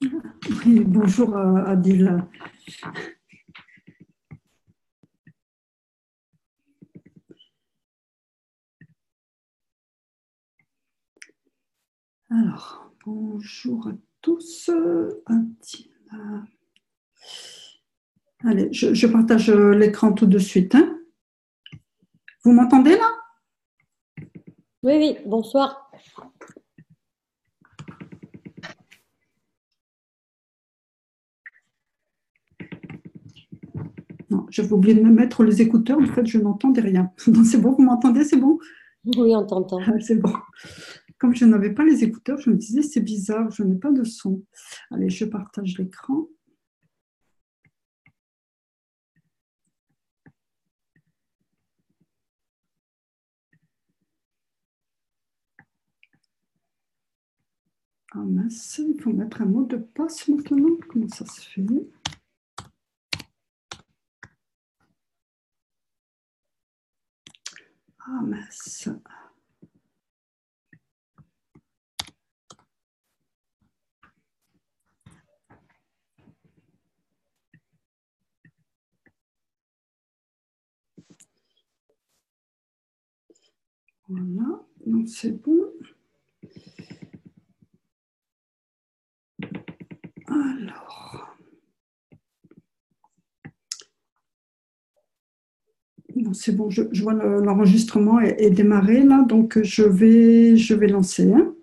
Oui, bonjour Adil. Alors, bonjour à tous. Adil. Allez, je partage l'écran tout de suite, hein. Vous m'entendez là? Oui, oui, bonsoir. Non, j'avais oublié de me mettre les écouteurs. En fait, je n'entendais rien. Donc, c'est bon, vous m'entendez? C'est bon? Oui, on t'entend. C'est bon. Comme je n'avais pas les écouteurs, je me disais, c'est bizarre, je n'ai pas de son. Allez, je partage l'écran. Ah mince, il faut mettre un mot de passe maintenant. Comment ça se fait? Ah mince. Voilà, donc c'est bon. Alors, bon, c'est bon, je vois l'enregistrement est démarré là, donc je vais lancer, hein.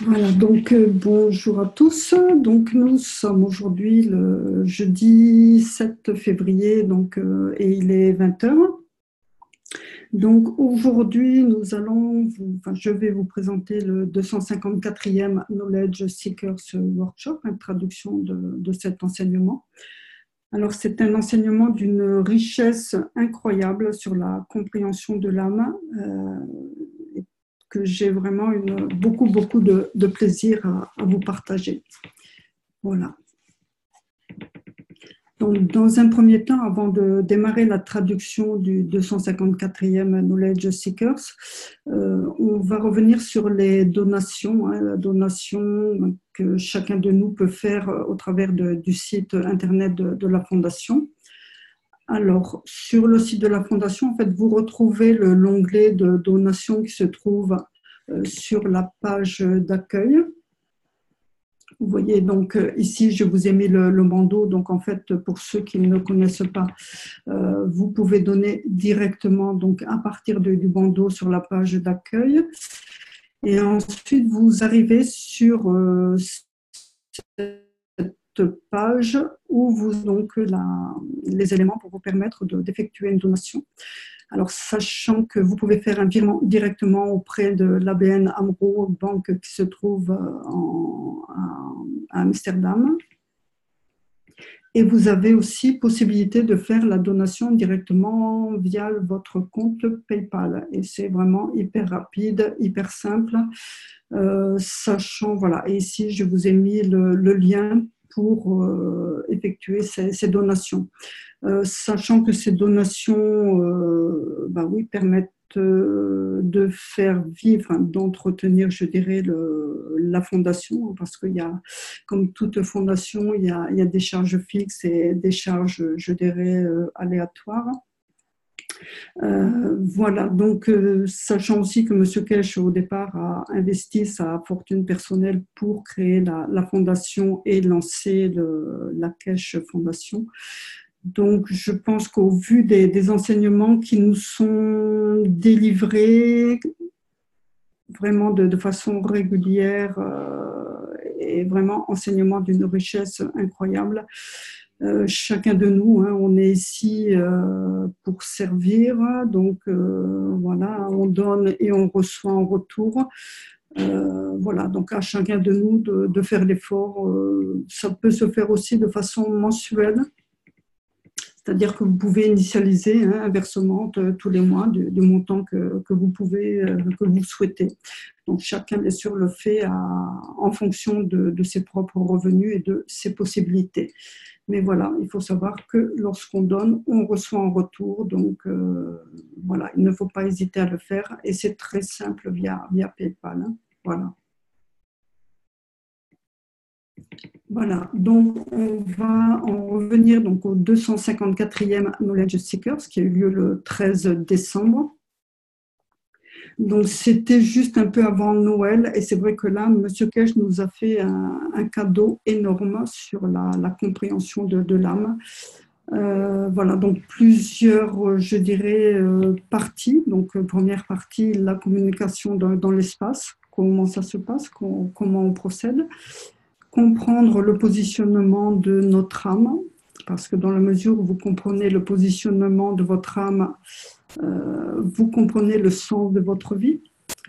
Voilà, donc bonjour à tous. Donc nous sommes aujourd'hui le jeudi 7 février, donc, et il est 20 heures. Donc aujourd'hui, je vais vous présenter le 254e Knowledge Seekers Workshop, une traduction de cet enseignement. Alors c'est un enseignement d'une richesse incroyable sur la compréhension de l'âme, que j'ai vraiment beaucoup de plaisir à vous partager. Voilà. Donc, dans un premier temps, avant de démarrer la traduction du 254e Knowledge Seekers, on va revenir sur les donations, hein, la donation que chacun de nous peut faire au travers du site internet de la Fondation. Alors, sur le site de la Fondation, en fait, vous retrouvez l'onglet de donation qui se trouve sur la page d'accueil. Vous voyez, donc ici, je vous ai mis le bandeau. Donc, en fait, pour ceux qui ne connaissent pas, vous pouvez donner directement donc, à partir du bandeau sur la page d'accueil. Et ensuite, vous arrivez sur cette page où vous donc les éléments pour vous permettre d'effectuer une donation. Alors, sachant que vous pouvez faire un virement directement auprès de l'ABN AMRO, banque qui se trouve à Amsterdam. Et vous avez aussi possibilité de faire la donation directement via votre compte PayPal. Et c'est vraiment hyper rapide, hyper simple. Sachant, voilà, et ici je vous ai mis le lien pour effectuer ces donations. Sachant que ces donations oui, permettent de faire vivre, d'entretenir, je dirais, la fondation, parce qu'il y a, comme toute fondation, il y a des charges fixes et des charges, je dirais, aléatoires. Voilà, donc sachant aussi que M. Kesh au départ a investi sa fortune personnelle pour créer la fondation et lancer la Kesh Fondation. Donc je pense qu'au vu des enseignements qui nous sont délivrés vraiment de façon régulière et vraiment enseignement d'une richesse incroyable, chacun de nous, on est ici pour servir, donc voilà, on donne et on reçoit en retour. Voilà, donc à chacun de nous de faire l'effort. Ça peut se faire aussi de façon mensuelle, c'est-à-dire que vous pouvez initialiser un versement tous les mois du montant que vous pouvez, que vous souhaitez. Donc chacun, bien sûr, le fait en fonction de ses propres revenus et de ses possibilités. Mais voilà, il faut savoir que lorsqu'on donne, on reçoit en retour. Donc voilà, il ne faut pas hésiter à le faire. Et c'est très simple via PayPal. Voilà. Voilà, donc on va en revenir donc au 254e Knowledge Seekers qui a eu lieu le 13 décembre. Donc c'était juste un peu avant Noël et c'est vrai que là, M. Kesh nous a fait un cadeau énorme sur la compréhension de l'âme. Voilà, donc plusieurs, je dirais, parties. Donc première partie, la communication dans l'espace, comment ça se passe, comment on procède. Comprendre le positionnement de notre âme, parce que dans la mesure où vous comprenez le positionnement de votre âme, vous comprenez le sens de votre vie.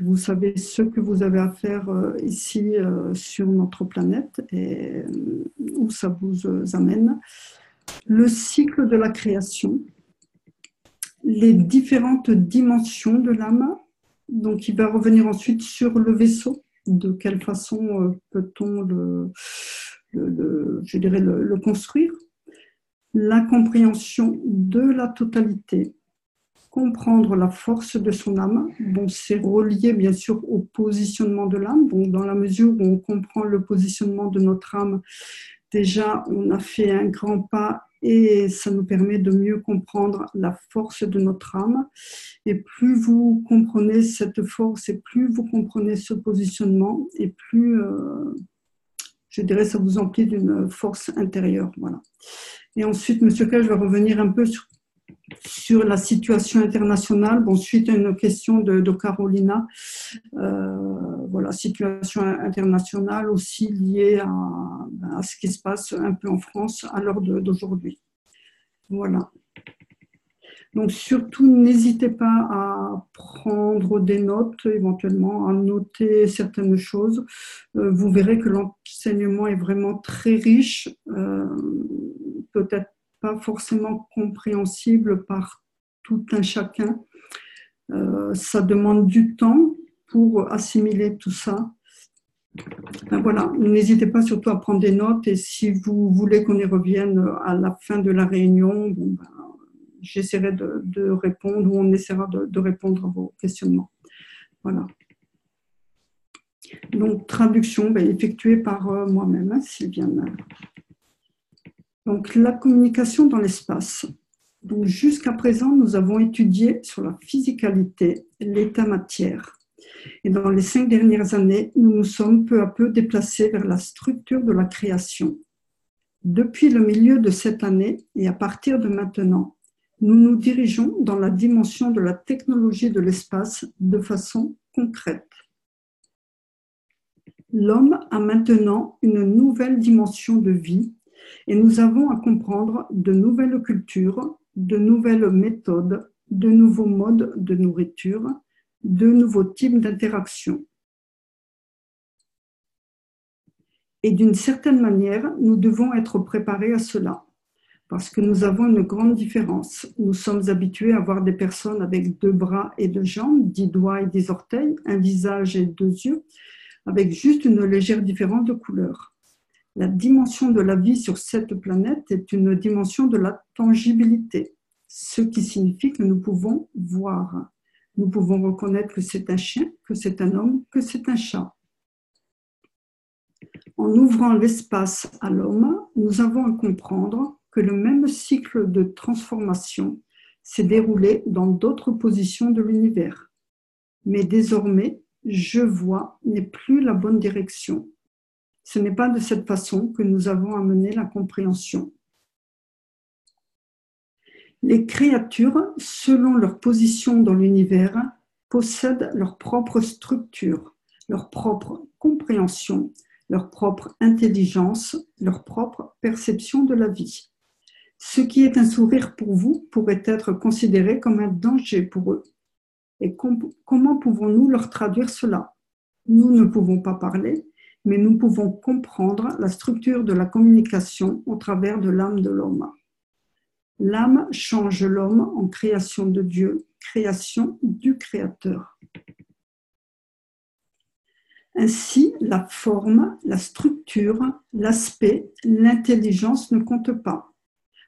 Vous savez ce que vous avez à faire ici sur notre planète et où ça vous amène. Le cycle de la création, les différentes dimensions de l'âme. Donc, il va revenir ensuite sur le vaisseau. De quelle façon peut-on le construire? La compréhension de la totalité, comprendre la force de son âme. Bon, c'est relié bien sûr au positionnement de l'âme. Donc, dans la mesure où on comprend le positionnement de notre âme, déjà, on a fait un grand pas et ça nous permet de mieux comprendre la force de notre âme. Et plus vous comprenez cette force et plus vous comprenez ce positionnement et plus, je dirais, ça vous emplit d'une force intérieure. Voilà. Et ensuite, M. Kesh va revenir un peu sur la situation internationale. Bon, suite à une question de Carolina, voilà, situation internationale aussi liée à ce qui se passe un peu en France à l'heure d'aujourd'hui. Voilà. Donc surtout, n'hésitez pas à prendre des notes, éventuellement, à noter certaines choses. Vous verrez que l'enseignement est vraiment très riche, peut-être pas forcément compréhensible par tout un chacun. Ça demande du temps pour assimiler tout ça. Ben voilà, n'hésitez pas surtout à prendre des notes et si vous voulez qu'on y revienne à la fin de la réunion, bon, ben, j'essaierai de répondre ou on essaiera de répondre à vos questionnements. Voilà. Donc, traduction effectuée par moi-même, Sylviane. Donc, la communication dans l'espace. Donc, jusqu'à présent, nous avons étudié sur la physicalité, l'état matière. Et dans les 5 dernières années, nous nous sommes peu à peu déplacés vers la structure de la création. Depuis le milieu de cette année et à partir de maintenant, nous nous dirigeons dans la dimension de la technologie de l'espace de façon concrète. L'homme a maintenant une nouvelle dimension de vie et nous avons à comprendre de nouvelles cultures, de nouvelles méthodes, de nouveaux modes de nourriture, de nouveaux types d'interactions. Et d'une certaine manière, nous devons être préparés à cela, parce que nous avons une grande différence. Nous sommes habitués à voir des personnes avec 2 bras et 2 jambes, 10 doigts et 10 orteils, un visage et 2 yeux, avec juste une légère différence de couleur. La dimension de la vie sur cette planète est une dimension de la tangibilité, ce qui signifie que nous pouvons voir. Nous pouvons reconnaître que c'est un chien, que c'est un homme, que c'est un chat. En ouvrant l'espace à l'homme, nous avons à comprendre que le même cycle de transformation s'est déroulé dans d'autres positions de l'univers. Mais désormais, je vois n'est plus la bonne direction. Ce n'est pas de cette façon que nous avons amené la compréhension. Les créatures, selon leur position dans l'univers, possèdent leur propre structure, leur propre compréhension, leur propre intelligence, leur propre perception de la vie. Ce qui est un sourire pour vous pourrait être considéré comme un danger pour eux. Et comment pouvons-nous leur traduire cela? Nous ne pouvons pas parler, mais nous pouvons comprendre la structure de la communication au travers de l'âme de l'homme. L'âme change l'homme en création de Dieu, création du Créateur. Ainsi, la forme, la structure, l'aspect, l'intelligence ne comptent pas.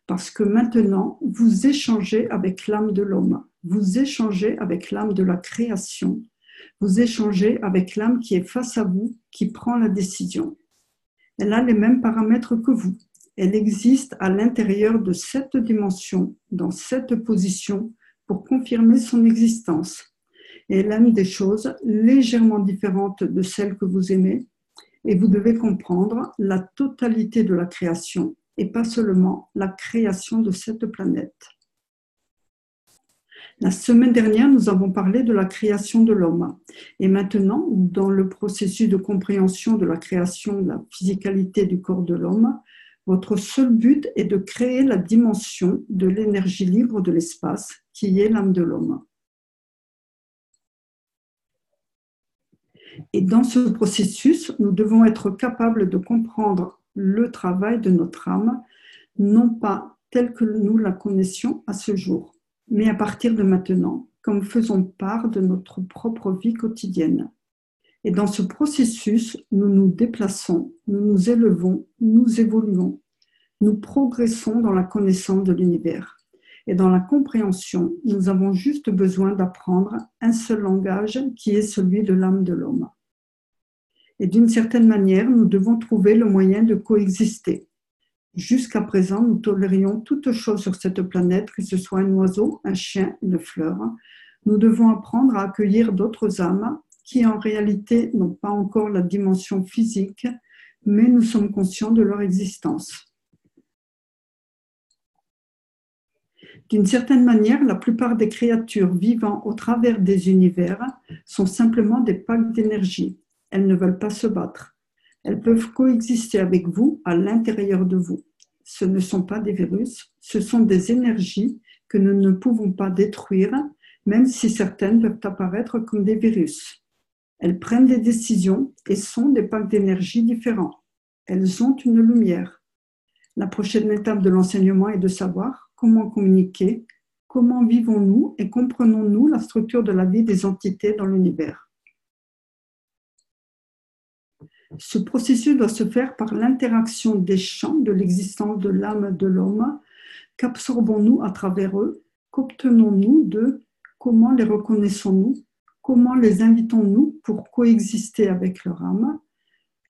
Parce que maintenant, vous échangez avec l'âme de l'homme, vous échangez avec l'âme de la création, vous échangez avec l'âme qui est face à vous, qui prend la décision. Elle a les mêmes paramètres que vous. Elle existe à l'intérieur de cette dimension, dans cette position, pour confirmer son existence. Et elle aime des choses légèrement différentes de celles que vous aimez, et vous devez comprendre la totalité de la création, et pas seulement la création de cette planète. La semaine dernière, nous avons parlé de la création de l'homme. Et maintenant, dans le processus de compréhension de la création de la physicalité du corps de l'homme, votre seul but est de créer la dimension de l'énergie libre de l'espace, qui est l'âme de l'homme. Et dans ce processus, nous devons être capables de comprendre le travail de notre âme, non pas tel que nous la connaissions à ce jour, mais à partir de maintenant, comme faisant part de notre propre vie quotidienne. Et dans ce processus, nous nous déplaçons, nous nous élevons, nous évoluons, nous progressons dans la connaissance de l'univers. Et dans la compréhension, nous avons juste besoin d'apprendre un seul langage qui est celui de l'âme de l'homme. Et d'une certaine manière, nous devons trouver le moyen de coexister. Jusqu'à présent, nous tolérions toute chose sur cette planète, que ce soit un oiseau, un chien, une fleur. Nous devons apprendre à accueillir d'autres âmes qui, en réalité, n'ont pas encore la dimension physique, mais nous sommes conscients de leur existence. D'une certaine manière, la plupart des créatures vivant au travers des univers sont simplement des packs d'énergie. Elles ne veulent pas se battre. Elles peuvent coexister avec vous à l'intérieur de vous. Ce ne sont pas des virus, ce sont des énergies que nous ne pouvons pas détruire, même si certaines peuvent apparaître comme des virus. Elles prennent des décisions et sont des packs d'énergie différents. Elles ont une lumière. La prochaine étape de l'enseignement est de savoir comment communiquer, comment vivons-nous et comprenons-nous la structure de la vie des entités dans l'univers. Ce processus doit se faire par l'interaction des champs de l'existence de l'âme de l'homme. Qu'absorbons-nous à travers eux? Qu'obtenons-nous d'eux? Comment les reconnaissons-nous? Comment les invitons-nous pour coexister avec leur âme?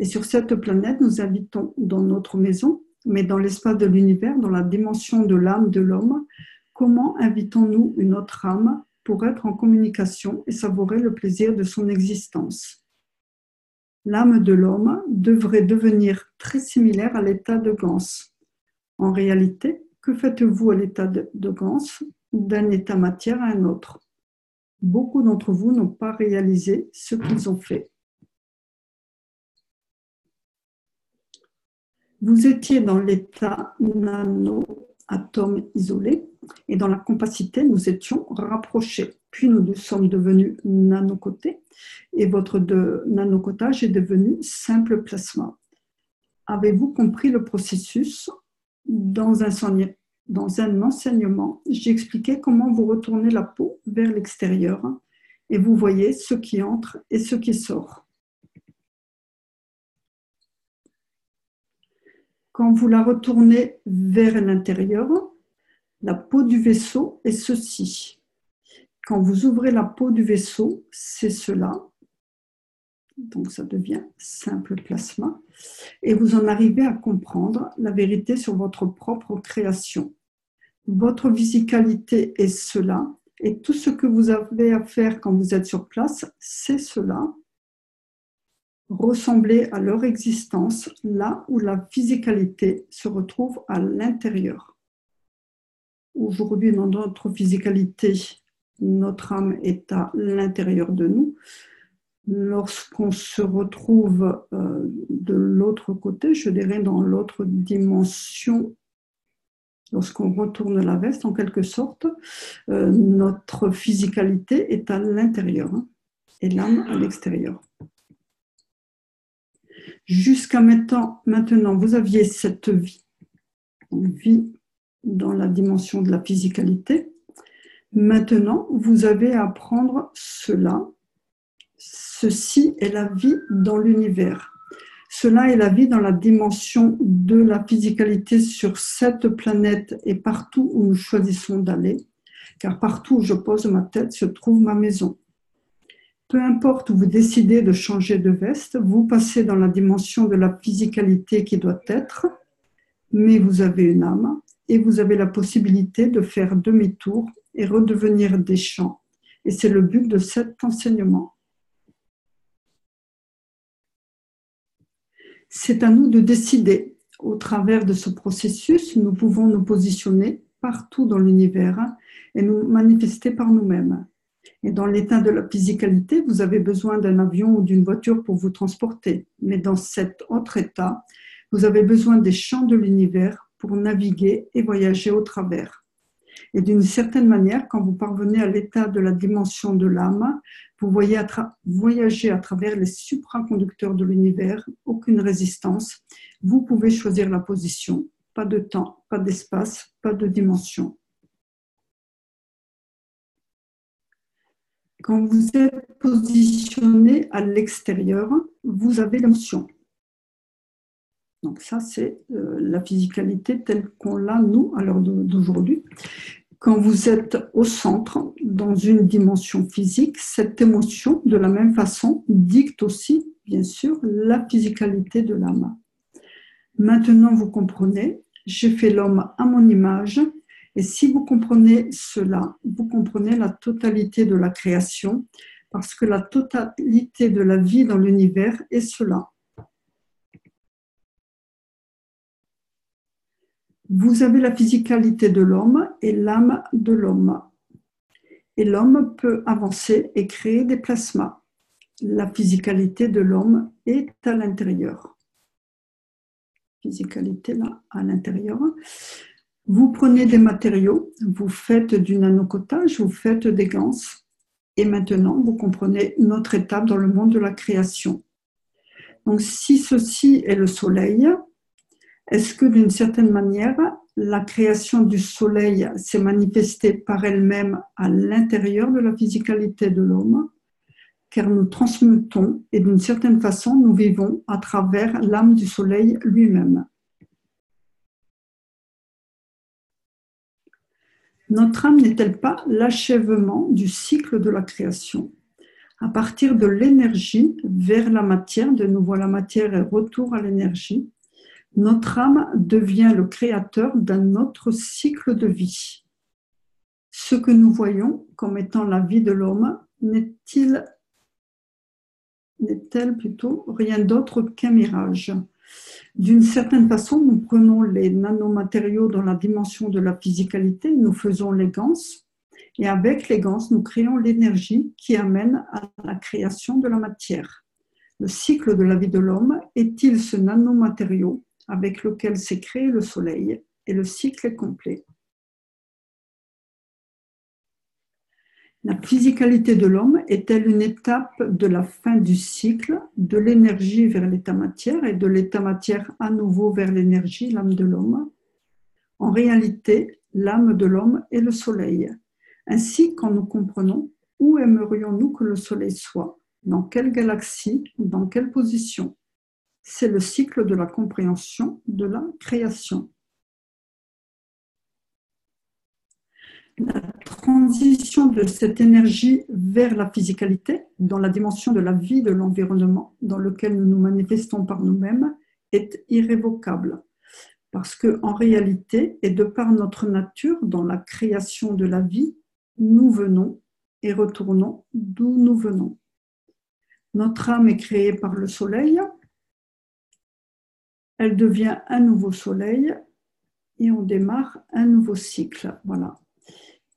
Et sur cette planète, nous invitons dans notre maison, mais dans l'espace de l'univers, dans la dimension de l'âme de l'homme, comment invitons-nous une autre âme pour être en communication et savourer le plaisir de son existence? L'âme de l'homme devrait devenir très similaire à l'état de Gans. En réalité, que faites-vous à l'état de Gans, d'un état matière à un autre? Beaucoup d'entre vous n'ont pas réalisé ce qu'ils ont fait. Vous étiez dans l'état nano-atome isolé et dans la compacité, nous étions rapprochés. Puis nous sommes devenus nanocotés et votre nanocotage est devenu simple plasma. Avez-vous compris le processus? Dans un enseignement, j'ai expliqué comment vous retournez la peau vers l'extérieur et vous voyez ce qui entre et ce qui sort. Quand vous la retournez vers l'intérieur, la peau du vaisseau est ceci. Quand vous ouvrez la peau du vaisseau, c'est cela. Donc ça devient simple plasma. Et vous en arrivez à comprendre la vérité sur votre propre création. Votre physicalité est cela. Et tout ce que vous avez à faire quand vous êtes sur place, c'est cela. Ressembler à leur existence là où la physicalité se retrouve à l'intérieur. Aujourd'hui, dans notre physicalité, notre âme est à l'intérieur de nous. Lorsqu'on se retrouve de l'autre côté, je dirais dans l'autre dimension, lorsqu'on retourne la veste en quelque sorte, notre physicalité est à l'intérieur et l'âme à l'extérieur. Jusqu'à maintenant, vous aviez cette vie, vie dans la dimension de la physicalité. Maintenant, vous avez à apprendre cela. Ceci est la vie dans l'univers. Cela est la vie dans la dimension de la physicalité sur cette planète et partout où nous choisissons d'aller, car partout où je pose ma tête se trouve ma maison. Peu importe où vous décidez de changer de veste, vous passez dans la dimension de la physicalité qui doit être, mais vous avez une âme et vous avez la possibilité de faire demi-tour et redevenir des champs. Et c'est le but de cet enseignement. C'est à nous de décider. Au travers de ce processus, nous pouvons nous positionner partout dans l'univers et nous manifester par nous-mêmes. Et dans l'état de la physicalité, vous avez besoin d'un avion ou d'une voiture pour vous transporter. Mais dans cet autre état, vous avez besoin des champs de l'univers pour naviguer et voyager au travers. Et d'une certaine manière, quand vous parvenez à l'état de la dimension de l'âme, vous voyagez à travers les supraconducteurs de l'univers, aucune résistance. Vous pouvez choisir la position, pas de temps, pas d'espace, pas de dimension. Quand vous êtes positionné à l'extérieur, vous avez l'émotion. Donc ça, c'est la physicalité telle qu'on l'a, nous, à l'heure d'aujourd'hui. Quand vous êtes au centre, dans une dimension physique, cette émotion, de la même façon, dicte aussi, bien sûr, la physicalité de l'âme. Maintenant, vous comprenez, j'ai fait l'homme à mon image, et si vous comprenez cela, vous comprenez la totalité de la création, parce que la totalité de la vie dans l'univers est cela. Vous avez la physicalité de l'homme et l'âme de l'homme. Et l'homme peut avancer et créer des plasmas. La physicalité de l'homme est à l'intérieur. Physicalité là, à l'intérieur. Vous prenez des matériaux, vous faites du nanocotage, vous faites des ganses. Et maintenant, vous comprenez notre étape dans le monde de la création. Donc, si ceci est le soleil, est-ce que d'une certaine manière, la création du soleil s'est manifestée par elle-même à l'intérieur de la physicalité de l'homme? Car nous transmutons et d'une certaine façon, nous vivons à travers l'âme du soleil lui-même. Notre âme n'est-elle pas l'achèvement du cycle de la création? À partir de l'énergie vers la matière, de nouveau la matière et retour à l'énergie, notre âme devient le créateur d'un autre cycle de vie. Ce que nous voyons comme étant la vie de l'homme n'est-elle plutôt rien d'autre qu'un mirage? D'une certaine façon, nous prenons les nanomatériaux dans la dimension de la physicalité, nous faisons les ganses, et avec les ganses, nous créons l'énergie qui amène à la création de la matière. Le cycle de la vie de l'homme est-il ce nanomatériau, avec lequel s'est créé le Soleil, et le cycle est complet. La physicalité de l'homme est-elle une étape de la fin du cycle, de l'énergie vers l'état matière et de l'état matière à nouveau vers l'énergie, l'âme de l'homme? En réalité, l'âme de l'homme est le Soleil. Ainsi, quand nous comprenons où aimerions-nous que le Soleil soit, dans quelle galaxie, dans quelle position, c'est le cycle de la compréhension de la création. La transition de cette énergie vers la physicalité, dans la dimension de la vie de l'environnement dans lequel nous nous manifestons par nous-mêmes, est irrévocable. Parce qu'en réalité, et de par notre nature, dans la création de la vie, nous venons et retournons d'où nous venons. Notre âme est créée par le Soleil, elle devient un nouveau Soleil et on démarre un nouveau cycle. Voilà.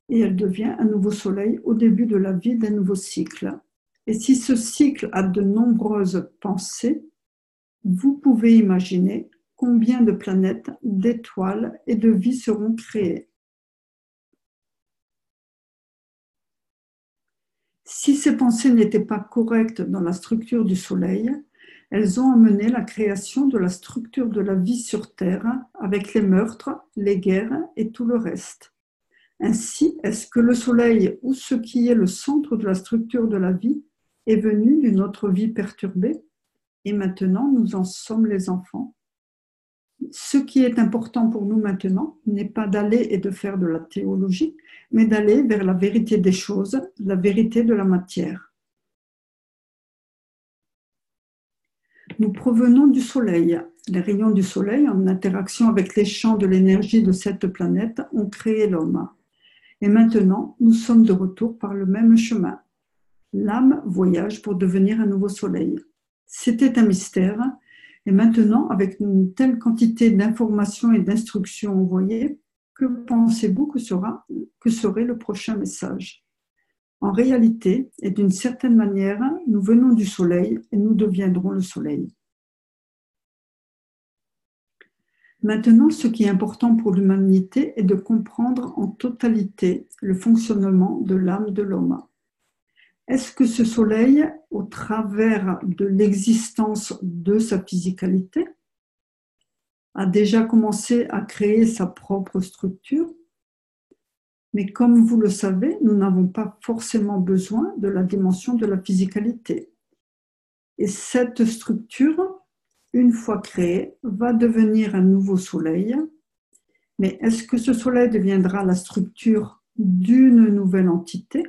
Et elle devient un nouveau Soleil au début de la vie d'un nouveau cycle. Et si ce cycle a de nombreuses pensées, vous pouvez imaginer combien de planètes, d'étoiles et de vies seront créées. Si ces pensées n'étaient pas correctes dans la structure du Soleil, elles ont amené la création de la structure de la vie sur Terre avec les meurtres, les guerres et tout le reste. Ainsi, est-ce que le Soleil, ou ce qui est le centre de la structure de la vie, est venu d'une autre vie perturbée? Et maintenant, nous en sommes les enfants. Ce qui est important pour nous maintenant n'est pas d'aller et de faire de la théologie, mais d'aller vers la vérité des choses, la vérité de la matière. Nous provenons du Soleil. Les rayons du Soleil, en interaction avec les champs de l'énergie de cette planète, ont créé l'homme. Et maintenant, nous sommes de retour par le même chemin. L'âme voyage pour devenir un nouveau Soleil. C'était un mystère. Et maintenant, avec une telle quantité d'informations et d'instructions envoyées, que pensez-vous que serait le prochain message? En réalité, et d'une certaine manière, nous venons du Soleil et nous deviendrons le Soleil. Maintenant, ce qui est important pour l'humanité est de comprendre en totalité le fonctionnement de l'âme de l'homme. Est-ce que ce Soleil, au travers de l'existence de sa physicalité, a déjà commencé à créer sa propre structure? Mais comme vous le savez, nous n'avons pas forcément besoin de la dimension de la physicalité. Et cette structure, une fois créée, va devenir un nouveau Soleil. Mais est-ce que ce Soleil deviendra la structure d'une nouvelle entité?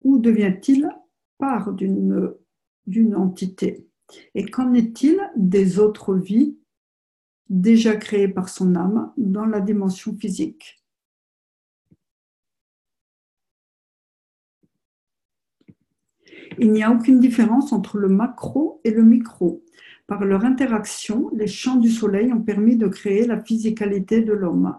Ou devient-il part d'une entité? Et qu'en est-il des autres vies déjà créées par son âme dans la dimension physique? Il n'y a aucune différence entre le macro et le micro. Par leur interaction, les champs du Soleil ont permis de créer la physicalité de l'homme.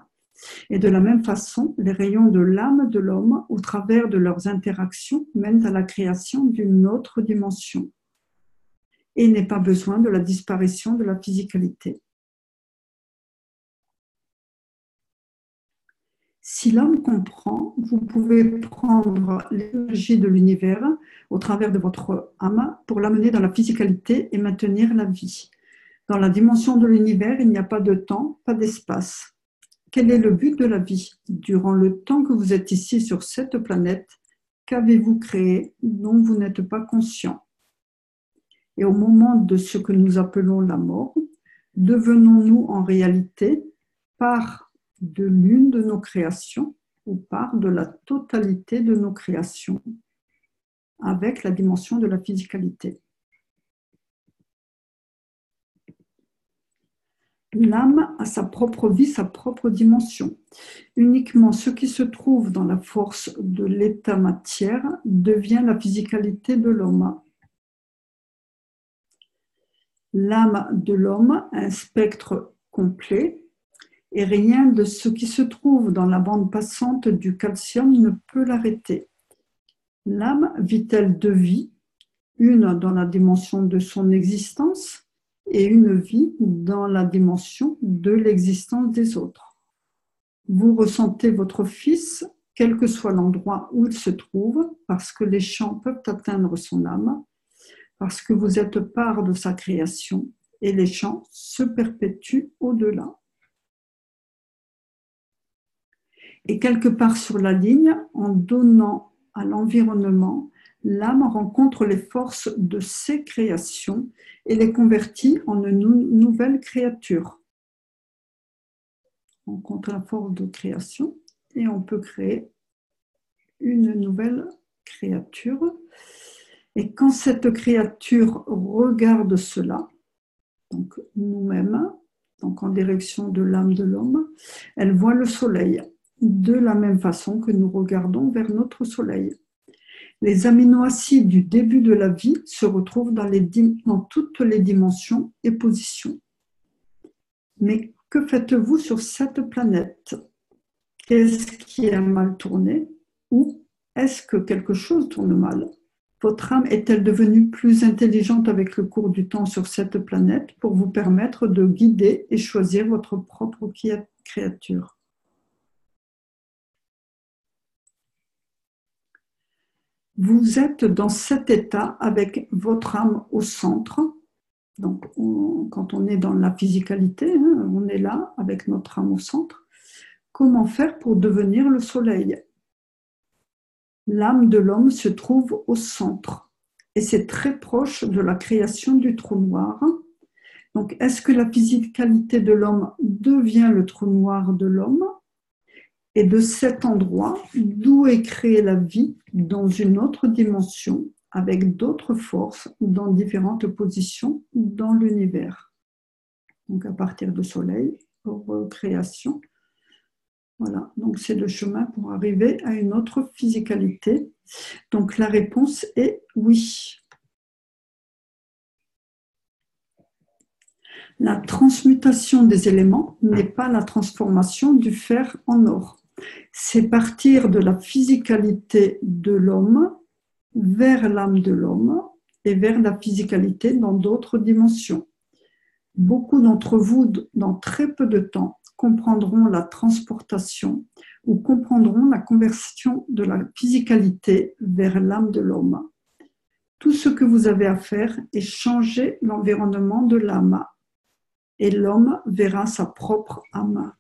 Et de la même façon, les rayons de l'âme de l'homme, au travers de leurs interactions, mènent à la création d'une autre dimension. Et il n'est pas besoin de la disparition de la physicalité. Si l'homme comprend, vous pouvez prendre l'énergie de l'univers au travers de votre âme pour l'amener dans la physicalité et maintenir la vie. Dans la dimension de l'univers, il n'y a pas de temps, pas d'espace. Quel est le but de la vie? Durant le temps que vous êtes ici sur cette planète, qu'avez-vous créé dont vous n'êtes pas conscient? Et au moment de ce que nous appelons la mort, devenons-nous en réalité part de l'une de nos créations ou part de la totalité de nos créations avec la dimension de la physicalité? L'âme a sa propre vie, sa propre dimension. Uniquement ce qui se trouve dans la force de l'état matière devient la physicalité de l'homme. L'âme de l'homme a un spectre complet et rien de ce qui se trouve dans la bande passante du calcium ne peut l'arrêter. L'âme vit-elle deux vies, une dans la dimension de son existence et une vie dans la dimension de l'existence des autres. Vous ressentez votre Fils, quel que soit l'endroit où il se trouve, parce que les champs peuvent atteindre son âme, parce que vous êtes part de sa création, et les champs se perpétuent au-delà. Et quelque part sur la ligne, en donnant à l'environnement, l'âme rencontre les forces de ses créations et les convertit en une nouvelle créature. On rencontre la force de création et on peut créer une nouvelle créature. Et quand cette créature regarde cela, donc nous-mêmes, donc en direction de l'âme de l'homme, elle voit le soleil de la même façon que nous regardons vers notre soleil. Les aminoacides du début de la vie se retrouvent dans toutes les dimensions et positions. Mais que faites-vous sur cette planète? Qu'est-ce qui a mal tourné? Ou est-ce que quelque chose tourne mal? Votre âme est-elle devenue plus intelligente avec le cours du temps sur cette planète pour vous permettre de guider et choisir votre propre créature? Vous êtes dans cet état avec votre âme au centre. Donc, quand on est dans la physicalité, on est là avec notre âme au centre. Comment faire pour devenir le soleil? L'âme de l'homme se trouve au centre et c'est très proche de la création du trou noir. Donc, est-ce que la physicalité de l'homme devient le trou noir de l'homme? Et de cet endroit, d'où est créée la vie dans une autre dimension, avec d'autres forces dans différentes positions dans l'univers. Donc, à partir du soleil, pour création. Voilà, donc c'est le chemin pour arriver à une autre physicalité. Donc la réponse est oui. La transmutation des éléments n'est pas la transformation du fer en or. C'est partir de la physicalité de l'homme vers l'âme de l'homme et vers la physicalité dans d'autres dimensions. Beaucoup d'entre vous, dans très peu de temps, comprendront la transportation ou comprendront la conversion de la physicalité vers l'âme de l'homme. Tout ce que vous avez à faire est changer l'environnement de l'âme et l'homme verra sa propre âme.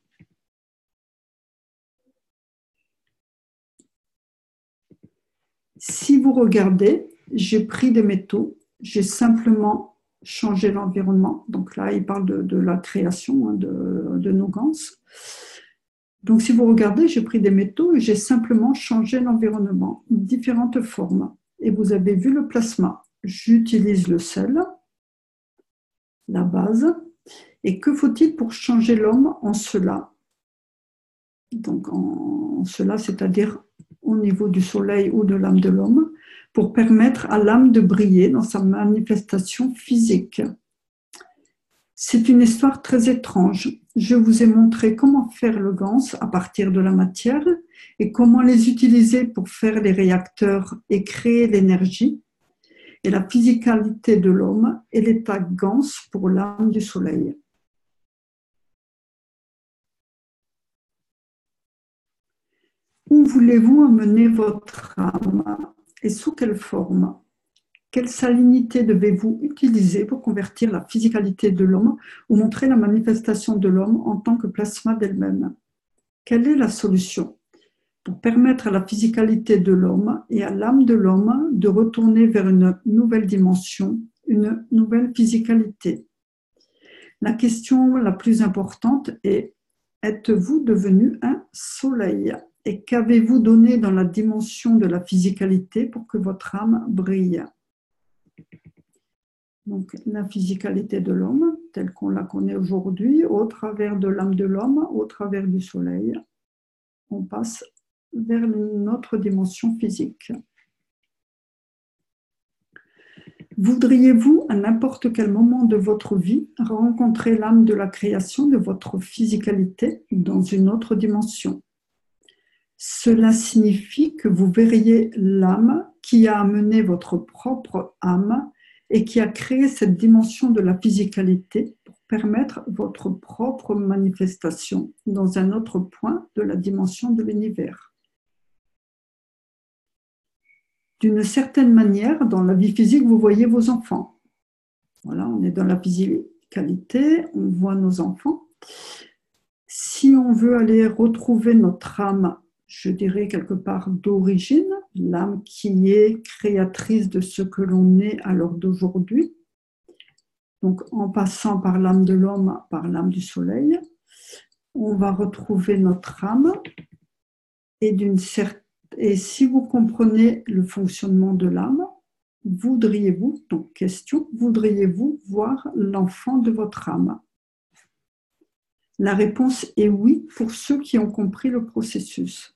Si vous regardez, j'ai pris des métaux, j'ai simplement changé l'environnement. Donc là, il parle de la création de nos gans. Donc si vous regardez, j'ai pris des métaux et j'ai simplement changé l'environnement, différentes formes. Et vous avez vu le plasma. J'utilise le sel, la base. Et que faut-il pour changer l'homme en cela? Donc en cela, c'est-à-dire au niveau du soleil ou de l'âme de l'homme, pour permettre à l'âme de briller dans sa manifestation physique. C'est une histoire très étrange. Je vous ai montré comment faire le gans à partir de la matière et comment les utiliser pour faire les réacteurs et créer l'énergie. Et la physicalité de l'homme est l'état gans pour l'âme du soleil. Où voulez-vous amener votre âme et sous quelle forme? Quelle salinité devez-vous utiliser pour convertir la physicalité de l'homme ou montrer la manifestation de l'homme en tant que plasma d'elle-même? Quelle est la solution pour permettre à la physicalité de l'homme et à l'âme de l'homme de retourner vers une nouvelle dimension, une nouvelle physicalité? La question la plus importante est: êtes-vous devenu un soleil? Et qu'avez-vous donné dans la dimension de la physicalité pour que votre âme brille? Donc, la physicalité de l'homme, telle qu'on la connaît aujourd'hui, au travers de l'âme de l'homme, au travers du soleil, on passe vers notre dimension physique. Voudriez-vous, à n'importe quel moment de votre vie, rencontrer l'âme de la création de votre physicalité dans une autre dimension? Cela signifie que vous verriez l'âme qui a amené votre propre âme et qui a créé cette dimension de la physicalité pour permettre votre propre manifestation dans un autre point de la dimension de l'univers. D'une certaine manière, dans la vie physique, vous voyez vos enfants. Voilà, on est dans la physicalité, on voit nos enfants. Si on veut aller retrouver notre âme, je dirais quelque part d'origine, l'âme qui est créatrice de ce que l'on est à l'heure d'aujourd'hui, donc en passant par l'âme de l'homme, par l'âme du soleil, on va retrouver notre âme et si vous comprenez le fonctionnement de l'âme, voudriez-vous, donc question, voudriez-vous voir l'enfant de votre âme? La réponse est oui pour ceux qui ont compris le processus.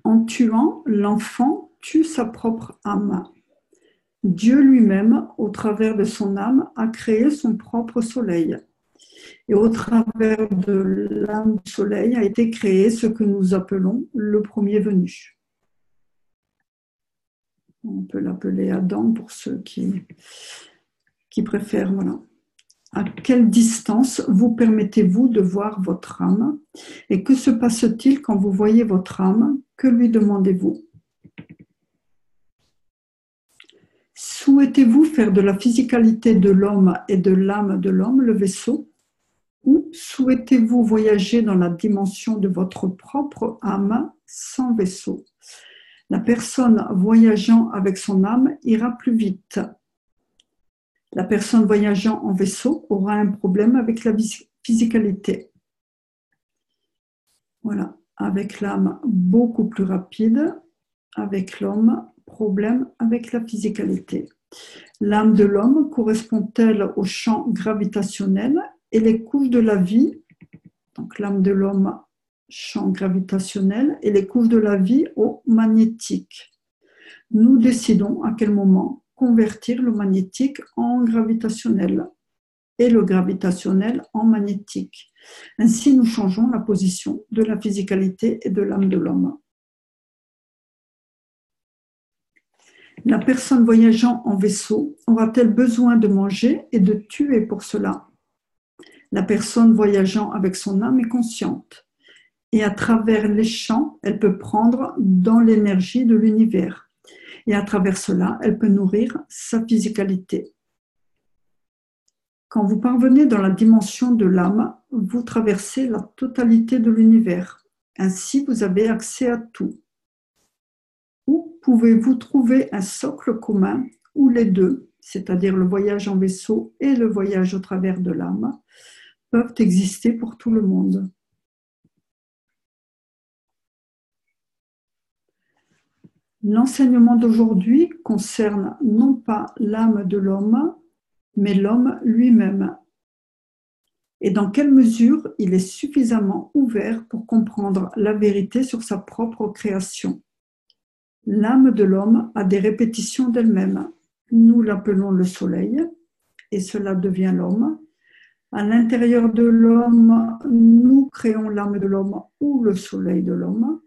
En tuant, l'enfant tue sa propre âme. Dieu lui-même, au travers de son âme, a créé son propre soleil. Et au travers de l'âme du soleil a été créé ce que nous appelons le premier venu. On peut l'appeler Adam pour ceux qui préfèrent. Voilà. À quelle distance vous permettez-vous de voir votre âme? Et que se passe-t-il quand vous voyez votre âme? Que lui demandez-vous? Souhaitez-vous faire de la physicalité de l'homme et de l'âme de l'homme le vaisseau? Ou souhaitez-vous voyager dans la dimension de votre propre âme sans vaisseau? La personne voyageant avec son âme ira plus vite. La personne voyageant en vaisseau aura un problème avec la physicalité. Voilà, avec l'âme beaucoup plus rapide, avec l'homme, problème avec la physicalité. L'âme de l'homme correspond-elle au champ gravitationnel et les couches de la vie, donc l'âme de l'homme, champ gravitationnel, et les couches de la vie au magnétique. Nous décidons à quel moment convertir le magnétique en gravitationnel et le gravitationnel en magnétique. Ainsi, nous changeons la position de la physicalité et de l'âme de l'homme. La personne voyageant en vaisseau aura-t-elle besoin de manger et de tuer pour cela? La personne voyageant avec son âme est consciente et à travers les champs, elle peut prendre dans l'énergie de l'univers. Et à travers cela, elle peut nourrir sa physicalité. Quand vous parvenez dans la dimension de l'âme, vous traversez la totalité de l'univers. Ainsi, vous avez accès à tout. Où pouvez-vous trouver un socle commun où les deux, c'est-à-dire le voyage en vaisseau et le voyage au travers de l'âme, peuvent exister pour tout le monde? L'enseignement d'aujourd'hui concerne non pas l'âme de l'homme, mais l'homme lui-même. Et dans quelle mesure il est suffisamment ouvert pour comprendre la vérité sur sa propre création. L'âme de l'homme a des répétitions d'elle-même. Nous l'appelons le soleil, et cela devient l'homme. À l'intérieur de l'homme, nous créons l'âme de l'homme ou le soleil de l'homme.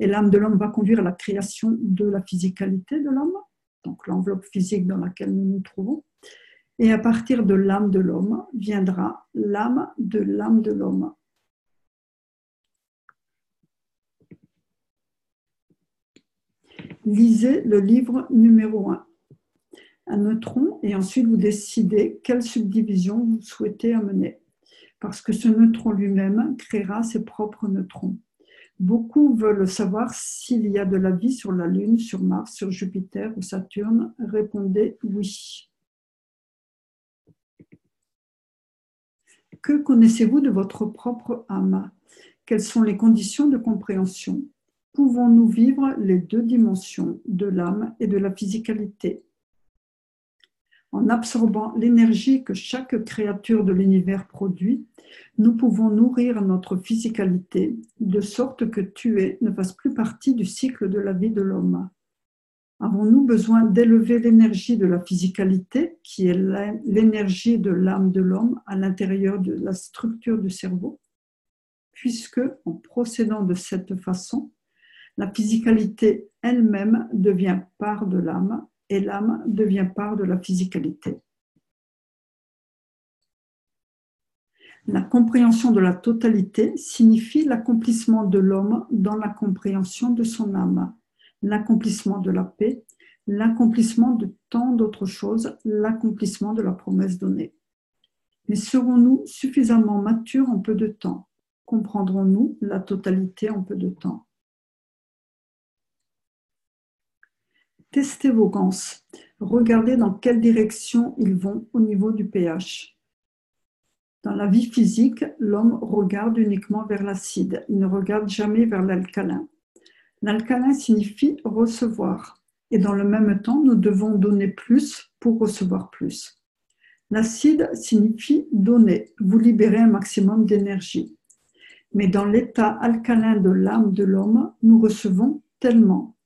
Et l'âme de l'homme va conduire à la création de la physicalité de l'homme, donc l'enveloppe physique dans laquelle nous nous trouvons. Et à partir de l'âme de l'homme viendra l'âme de l'homme. Lisez le livre numéro 1, un neutron, et ensuite vous décidez quelle subdivision vous souhaitez amener, parce que ce neutron lui-même créera ses propres neutrons. Beaucoup veulent savoir s'il y a de la vie sur la Lune, sur Mars, sur Jupiter ou Saturne. Répondez oui. Que connaissez-vous de votre propre âme? Quelles sont les conditions de compréhension? Pouvons-nous vivre les deux dimensions de l'âme et de la physicalité? En absorbant l'énergie que chaque créature de l'univers produit, nous pouvons nourrir notre physicalité de sorte que tuer ne fasse plus partie du cycle de la vie de l'homme. Avons-nous besoin d'élever l'énergie de la physicalité, qui est l'énergie de l'âme de l'homme à l'intérieur de la structure du cerveau, puisque, en procédant de cette façon, la physicalité elle-même devient part de l'âme et l'âme devient part de la physicalité. La compréhension de la totalité signifie l'accomplissement de l'homme dans la compréhension de son âme, l'accomplissement de la paix, l'accomplissement de tant d'autres choses, l'accomplissement de la promesse donnée. Mais serons-nous suffisamment matures en peu de temps? Comprendrons-nous la totalité en peu de temps? Testez vos gants. Regardez dans quelle direction ils vont au niveau du pH. Dans la vie physique, l'homme regarde uniquement vers l'acide. Il ne regarde jamais vers l'alcalin. L'alcalin signifie recevoir. Et dans le même temps, nous devons donner plus pour recevoir plus. L'acide signifie donner. Vous libérez un maximum d'énergie. Mais dans l'état alcalin de l'âme de l'homme, nous recevons tellement.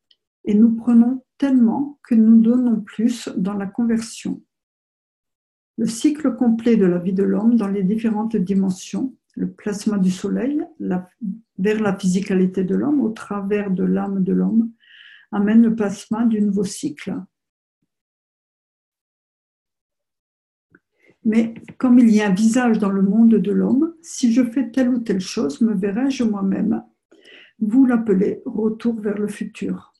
Et nous prenons tellement que nous donnons plus dans la conversion. Le cycle complet de la vie de l'homme dans les différentes dimensions, le plasma du soleil vers la physicalité de l'homme au travers de l'âme de l'homme, amène le plasma du nouveau cycle. Mais comme il y a un visage dans le monde de l'homme, si je fais telle ou telle chose, me verrai-je moi-même? Vous l'appelez retour vers le futur.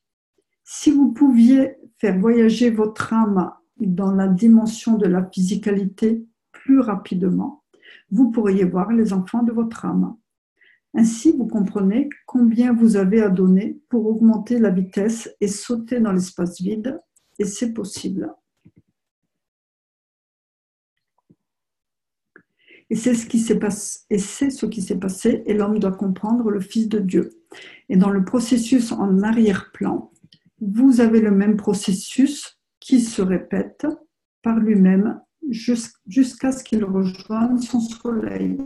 Si vous pouviez faire voyager votre âme dans la dimension de la physicalité plus rapidement, vous pourriez voir les enfants de votre âme. Ainsi, vous comprenez combien vous avez à donner pour augmenter la vitesse et sauter dans l'espace vide, et c'est possible. Et c'est ce qui s'est passé, et l'homme doit comprendre le Fils de Dieu. Et dans le processus en arrière-plan, vous avez le même processus qui se répète par lui-même jusqu'à ce qu'il rejoigne son soleil.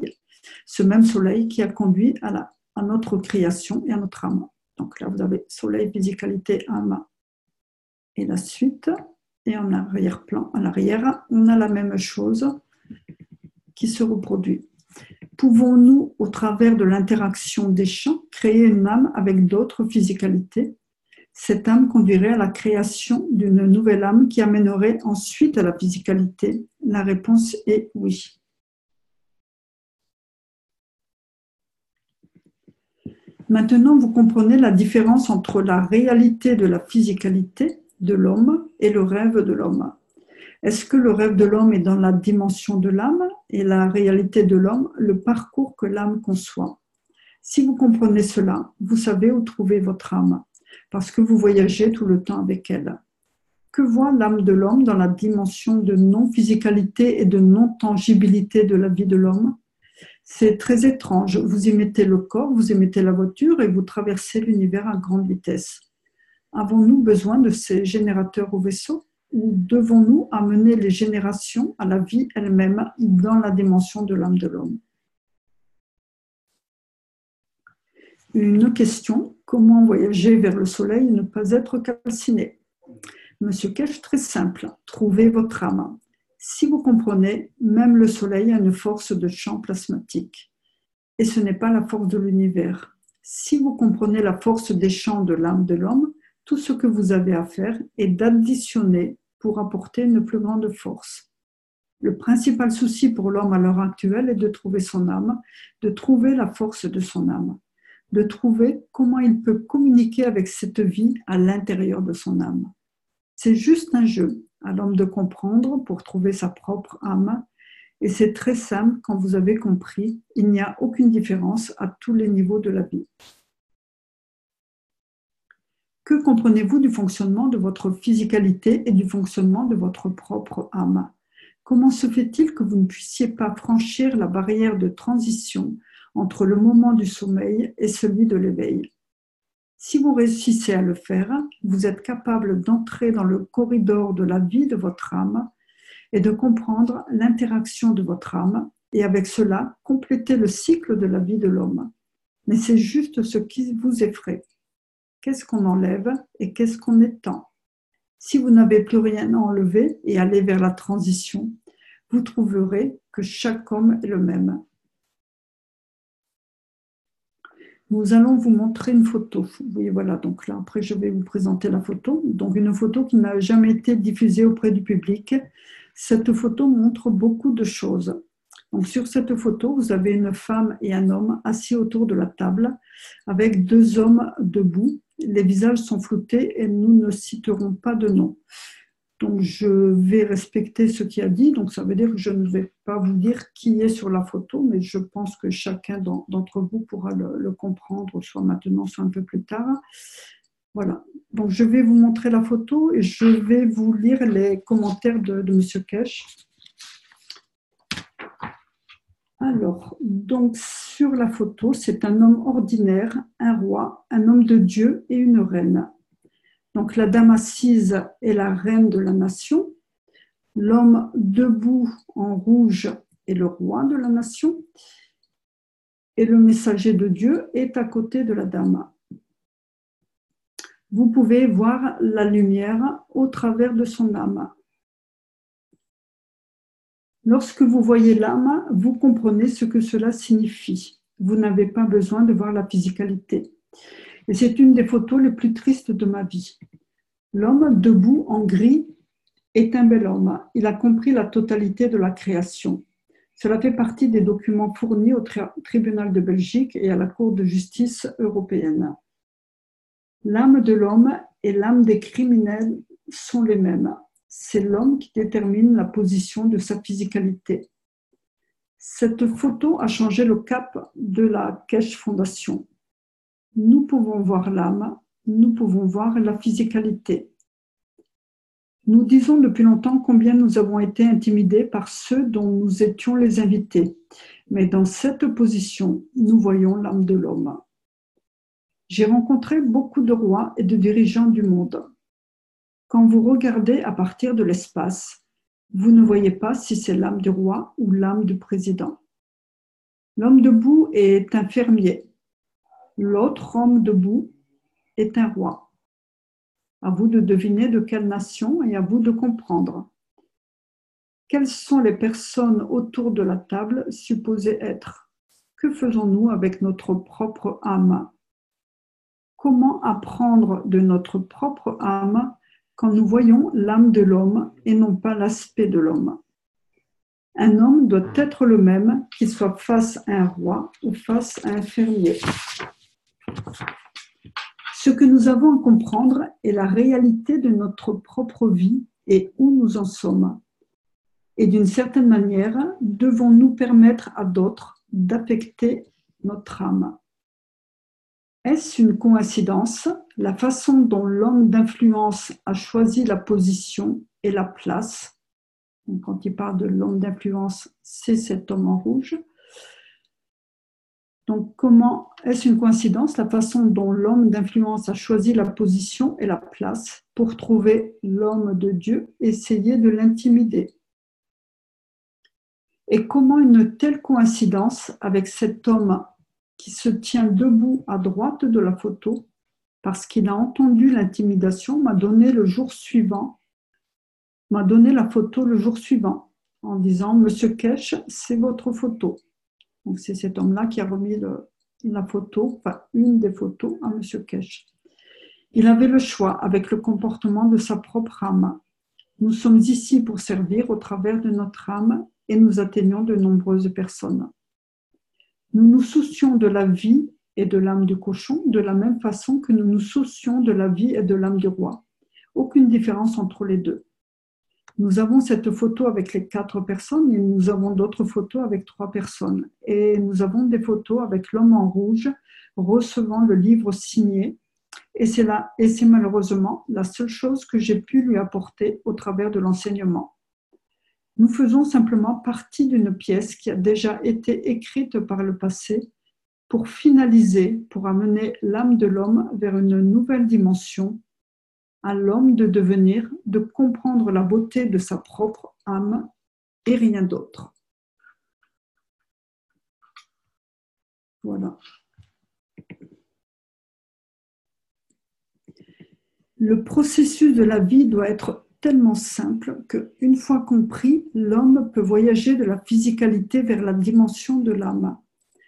Ce même soleil qui a conduit à notre création et à notre âme. Donc là, vous avez soleil, physicalité, âme et la suite. Et en arrière-plan, à l'arrière, on a la même chose qui se reproduit. Pouvons-nous, au travers de l'interaction des champs, créer une âme avec d'autres physicalités? Cette âme conduirait à la création d'une nouvelle âme qui amènerait ensuite à la physicalité. La réponse est oui. Maintenant, vous comprenez la différence entre la réalité de la physicalité de l'homme et le rêve de l'homme. Est-ce que le rêve de l'homme est dans la dimension de l'âme et la réalité de l'homme, le parcours que l'âme conçoit? Si vous comprenez cela, vous savez où trouver votre âme, parce que vous voyagez tout le temps avec elle. Que voit l'âme de l'homme dans la dimension de non-physicalité et de non-tangibilité de la vie de l'homme? C'est très étrange. Vous y mettez le corps, vous y mettez la voiture et vous traversez l'univers à grande vitesse. Avons-nous besoin de ces générateurs au vaisseau? Ou devons-nous amener les générations à la vie elle-même dans la dimension de l'âme de l'homme? Une question, comment voyager vers le soleil et ne pas être calciné? Monsieur Keff, très simple, trouvez votre âme. Si vous comprenez, même le soleil a une force de champ plasmatique. Et ce n'est pas la force de l'univers. Si vous comprenez la force des champs de l'âme de l'homme, tout ce que vous avez à faire est d'additionner pour apporter une plus grande force. Le principal souci pour l'homme à l'heure actuelle est de trouver son âme, de trouver la force de son âme, de trouver comment il peut communiquer avec cette vie à l'intérieur de son âme. C'est juste un jeu à l'homme de comprendre pour trouver sa propre âme, et c'est très simple quand vous avez compris, il n'y a aucune différence à tous les niveaux de la vie. Que comprenez-vous du fonctionnement de votre physicalité et du fonctionnement de votre propre âme? Comment se fait-il que vous ne puissiez pas franchir la barrière de transition entre le moment du sommeil et celui de l'éveil? Si vous réussissez à le faire, vous êtes capable d'entrer dans le corridor de la vie de votre âme et de comprendre l'interaction de votre âme et avec cela, compléter le cycle de la vie de l'homme. Mais c'est juste ce qui vous effraie. Qu'est-ce qu'on enlève et qu'est-ce qu'on étend? Si vous n'avez plus rien à enlever et allez vers la transition, vous trouverez que chaque homme est le même. Nous allons vous montrer une photo. Oui, voilà, donc là, après, je vais vous présenter la photo. Donc, une photo qui n'a jamais été diffusée auprès du public. Cette photo montre beaucoup de choses. Donc, sur cette photo, vous avez une femme et un homme assis autour de la table avec deux hommes debout. Les visages sont floutés et nous ne citerons pas de nom. Donc, je vais respecter ce qu'il a dit. Donc, ça veut dire que je ne vais pas vous dire qui est sur la photo, mais je pense que chacun d'entre vous pourra le comprendre, soit maintenant, soit un peu plus tard. Voilà. Donc, je vais vous montrer la photo et je vais vous lire les commentaires de M. Kesh. Alors, donc, sur la photo, c'est un homme ordinaire, un roi, un homme de Dieu et une reine. Donc, la dame assise est la reine de la nation. L'homme debout en rouge est le roi de la nation. Et le messager de Dieu est à côté de la dame. Vous pouvez voir la lumière au travers de son âme. Lorsque vous voyez l'âme, vous comprenez ce que cela signifie. Vous n'avez pas besoin de voir la physicalité. Et c'est une des photos les plus tristes de ma vie. L'homme debout en gris est un bel homme. Il a compris la totalité de la création. Cela fait partie des documents fournis au tribunal de Belgique et à la Cour de justice européenne. L'âme de l'homme et l'âme des criminels sont les mêmes. C'est l'homme qui détermine la position de sa physicalité. Cette photo a changé le cap de la Kesh Foundation. Nous pouvons voir l'âme, nous pouvons voir la physicalité. Nous disons depuis longtemps combien nous avons été intimidés par ceux dont nous étions les invités. Mais dans cette position, nous voyons l'âme de l'homme. J'ai rencontré beaucoup de rois et de dirigeants du monde. Quand vous regardez à partir de l'espace, vous ne voyez pas si c'est l'âme du roi ou l'âme du président. L'homme debout est un fermier. L'autre homme debout est un roi. À vous de deviner de quelle nation et à vous de comprendre. Quelles sont les personnes autour de la table supposées être? Que faisons-nous avec notre propre âme? Comment apprendre de notre propre âme quand nous voyons l'âme de l'homme et non pas l'aspect de l'homme? Un homme doit être le même, qu'il soit face à un roi ou face à un fermier. Ce que nous avons à comprendre est la réalité de notre propre vie et où nous en sommes. Et d'une certaine manière, devons-nous permettre à d'autres d'affecter notre âme. Est-ce une coïncidence, la façon dont l'homme d'influence a choisi la position et la place? Donc, quand il parle de l'homme d'influence, c'est cet homme en rouge. Donc, comment est-ce une coïncidence, la façon dont l'homme d'influence a choisi la position et la place pour trouver l'homme de Dieu, essayer de l'intimider? Et comment une telle coïncidence avec cet homme qui se tient debout à droite de la photo, parce qu'il a entendu l'intimidation, m'a donné la photo le jour suivant, en disant « Monsieur Kesh, c'est votre photo ». Donc c'est cet homme-là qui a remis la photo, enfin une des photos à Monsieur Kesh. Il avait le choix avec le comportement de sa propre âme. Nous sommes ici pour servir au travers de notre âme et nous atteignons de nombreuses personnes. Nous nous soucions de la vie et de l'âme du cochon de la même façon que nous nous soucions de la vie et de l'âme du roi. Aucune différence entre les deux. Nous avons cette photo avec les 4 personnes et nous avons d'autres photos avec 3 personnes. Et nous avons des photos avec l'homme en rouge recevant le livre signé. Et c'est malheureusement la seule chose que j'ai pu lui apporter au travers de l'enseignement. Nous faisons simplement partie d'une pièce qui a déjà été écrite par le passé pour finaliser, pour amener l'âme de l'homme vers une nouvelle dimension, à l'homme de devenir, de comprendre la beauté de sa propre âme et rien d'autre. Voilà. Le processus de la vie doit être tellement simple qu'une fois compris, l'homme peut voyager de la physicalité vers la dimension de l'âme.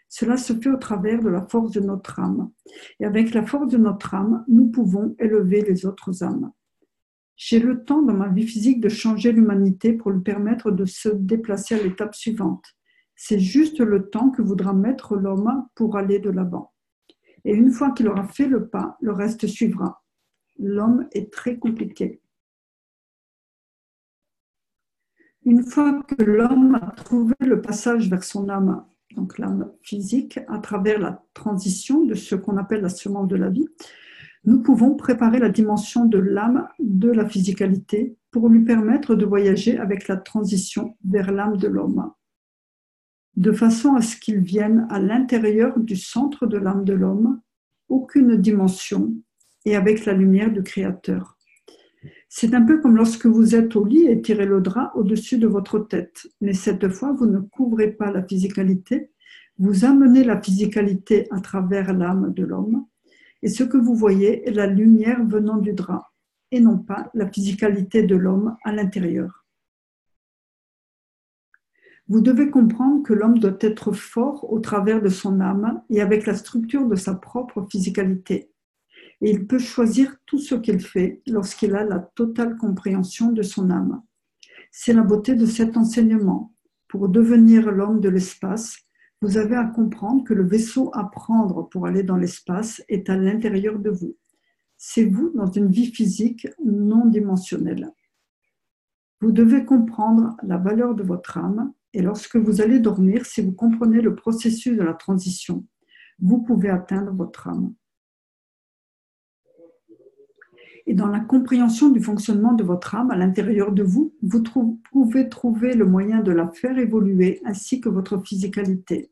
Cela se fait au travers de la force de notre âme. Et avec la force de notre âme, nous pouvons élever les autres âmes. J'ai le temps dans ma vie physique de changer l'humanité pour lui permettre de se déplacer à l'étape suivante. C'est juste le temps que voudra mettre l'homme pour aller de l'avant. Et une fois qu'il aura fait le pas, le reste suivra. L'homme est très compliqué. Une fois que l'homme a trouvé le passage vers son âme, donc l'âme physique, à travers la transition de ce qu'on appelle la semence de la vie, nous pouvons préparer la dimension de l'âme de la physicalité pour lui permettre de voyager avec la transition vers l'âme de l'homme, de façon à ce qu'il vienne à l'intérieur du centre de l'âme de l'homme, aucune dimension, et avec la lumière du Créateur. C'est un peu comme lorsque vous êtes au lit et tirez le drap au-dessus de votre tête. Mais cette fois, vous ne couvrez pas la physicalité, vous amenez la physicalité à travers l'âme de l'homme. Et ce que vous voyez est la lumière venant du drap, et non pas la physicalité de l'homme à l'intérieur. Vous devez comprendre que l'homme doit être fort au travers de son âme et avec la structure de sa propre physicalité. Et il peut choisir tout ce qu'il fait lorsqu'il a la totale compréhension de son âme. C'est la beauté de cet enseignement. Pour devenir l'homme de l'espace, vous avez à comprendre que le vaisseau à prendre pour aller dans l'espace est à l'intérieur de vous. C'est vous dans une vie physique non dimensionnelle. Vous devez comprendre la valeur de votre âme et lorsque vous allez dormir, si vous comprenez le processus de la transition, vous pouvez atteindre votre âme. Et dans la compréhension du fonctionnement de votre âme à l'intérieur de vous, vous pouvez trouver le moyen de la faire évoluer ainsi que votre physicalité.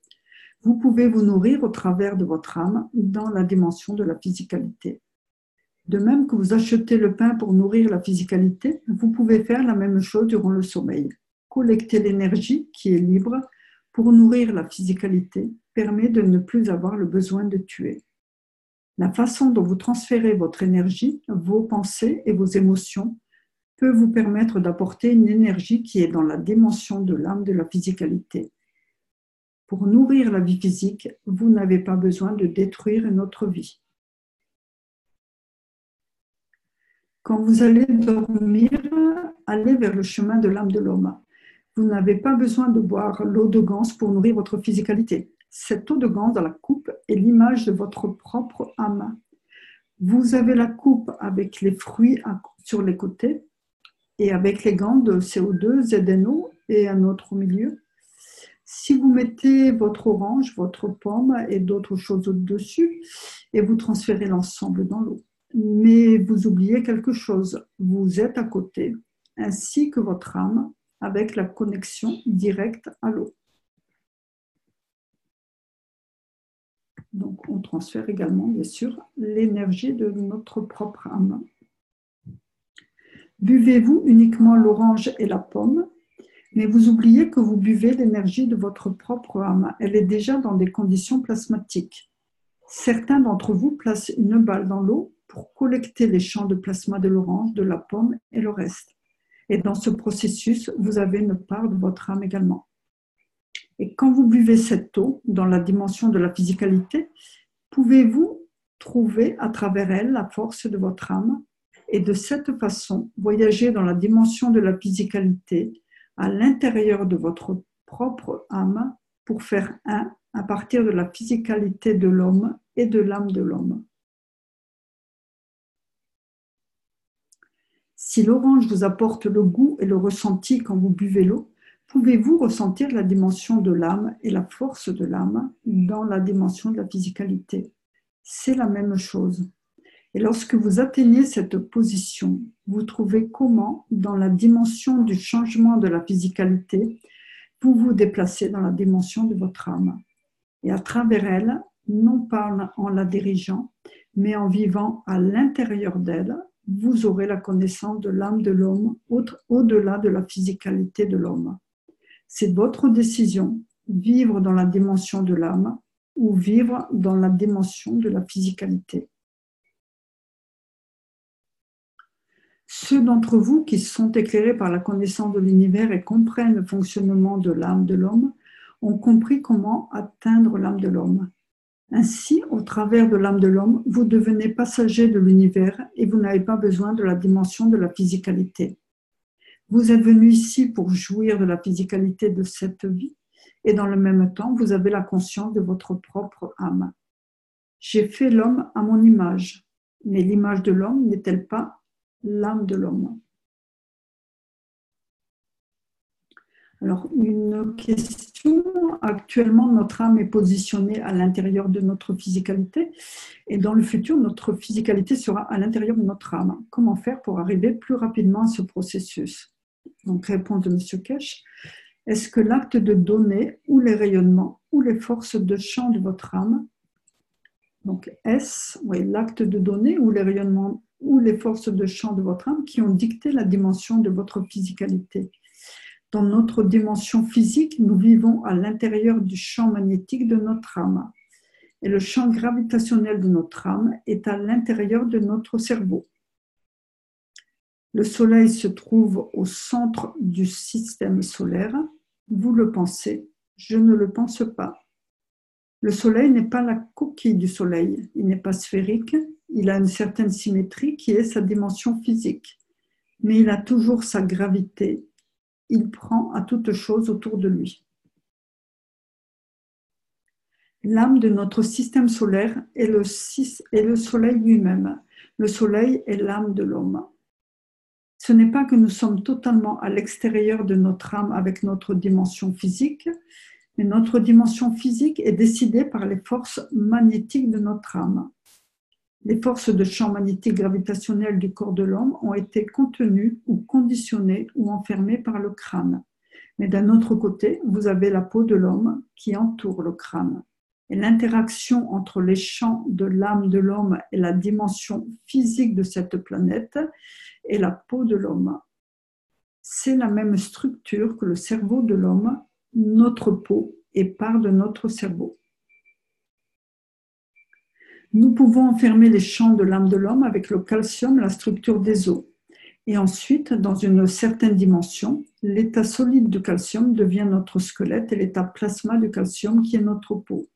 Vous pouvez vous nourrir au travers de votre âme dans la dimension de la physicalité. De même que vous achetez le pain pour nourrir la physicalité, vous pouvez faire la même chose durant le sommeil. Collecter l'énergie qui est libre pour nourrir la physicalité permet de ne plus avoir le besoin de tuer. La façon dont vous transférez votre énergie, vos pensées et vos émotions peut vous permettre d'apporter une énergie qui est dans la dimension de l'âme de la physicalité. Pour nourrir la vie physique, vous n'avez pas besoin de détruire une autre vie. Quand vous allez dormir, allez vers le chemin de l'âme de l'homme. Vous n'avez pas besoin de boire l'eau de Ganse pour nourrir votre physicalité. Cette eau de Ganse dans la coupe est l'image de votre propre âme. Vous avez la coupe avec les fruits sur les côtés et avec les gants de CO2, ZNO et un autre au milieu. Si vous mettez votre orange, votre pomme et d'autres choses au-dessus et vous transférez l'ensemble dans l'eau. Mais vous oubliez quelque chose, vous êtes à côté, ainsi que votre âme avec la connexion directe à l'eau. Donc, on transfère également, bien sûr, l'énergie de notre propre âme. Buvez-vous uniquement l'orange et la pomme, mais vous oubliez que vous buvez l'énergie de votre propre âme. Elle est déjà dans des conditions plasmatiques. Certains d'entre vous placent une balle dans l'eau pour collecter les champs de plasma de l'orange, de la pomme et le reste. Et dans ce processus, vous avez une part de votre âme également. Et quand vous buvez cette eau dans la dimension de la physicalité, pouvez-vous trouver à travers elle la force de votre âme et de cette façon voyager dans la dimension de la physicalité à l'intérieur de votre propre âme pour faire un à partir de la physicalité de l'homme et de l'âme de l'homme. Si l'orange vous apporte le goût et le ressenti quand vous buvez l'eau, pouvez-vous ressentir la dimension de l'âme et la force de l'âme dans la dimension de la physicalité? C'est la même chose. Et lorsque vous atteignez cette position, vous trouvez comment, dans la dimension du changement de la physicalité, vous vous déplacez dans la dimension de votre âme. Et à travers elle, non pas en la dirigeant, mais en vivant à l'intérieur d'elle, vous aurez la connaissance de l'âme de l'homme au-delà de la physicalité de l'homme. C'est votre décision, vivre dans la dimension de l'âme ou vivre dans la dimension de la physicalité. Ceux d'entre vous qui sont éclairés par la connaissance de l'univers et comprennent le fonctionnement de l'âme de l'homme ont compris comment atteindre l'âme de l'homme. Ainsi, au travers de l'âme de l'homme, vous devenez passager de l'univers et vous n'avez pas besoin de la dimension de la physicalité. Vous êtes venu ici pour jouir de la physicalité de cette vie et dans le même temps, vous avez la conscience de votre propre âme. J'ai fait l'homme à mon image, mais l'image de l'homme n'est-elle pas l'âme de l'homme? Alors, une question. Actuellement, notre âme est positionnée à l'intérieur de notre physicalité et dans le futur, notre physicalité sera à l'intérieur de notre âme. Comment faire pour arriver plus rapidement à ce processus? Donc, réponse de M. Kesh. Est-ce que l'acte de donner ou les rayonnements ou les forces de champ de votre âme, donc est-ce l'acte de donner ou les rayonnements ou les forces de champ de votre âme qui ont dicté la dimension de votre physicalité? Dans notre dimension physique, nous vivons à l'intérieur du champ magnétique de notre âme. Et le champ gravitationnel de notre âme est à l'intérieur de notre cerveau. Le soleil se trouve au centre du système solaire. Vous le pensez, je ne le pense pas. Le soleil n'est pas la coquille du soleil. Il n'est pas sphérique. Il a une certaine symétrie qui est sa dimension physique. Mais il a toujours sa gravité. Il prend à toute chose autour de lui. L'âme de notre système solaire est le soleil lui-même. Le soleil est l'âme de l'homme. Ce n'est pas que nous sommes totalement à l'extérieur de notre âme avec notre dimension physique, mais notre dimension physique est décidée par les forces magnétiques de notre âme. Les forces de champ magnétique gravitationnel du corps de l'homme ont été contenues ou conditionnées ou enfermées par le crâne. Mais d'un autre côté, vous avez la peau de l'homme qui entoure le crâne. Et l'interaction entre les champs de l'âme de l'homme et la dimension physique de cette planète est la peau de l'homme. C'est la même structure que le cerveau de l'homme, notre peau est part de notre cerveau. Nous pouvons enfermer les champs de l'âme de l'homme avec le calcium, la structure des os. Et ensuite, dans une certaine dimension, l'état solide du calcium devient notre squelette et l'état plasma du calcium qui est notre peau.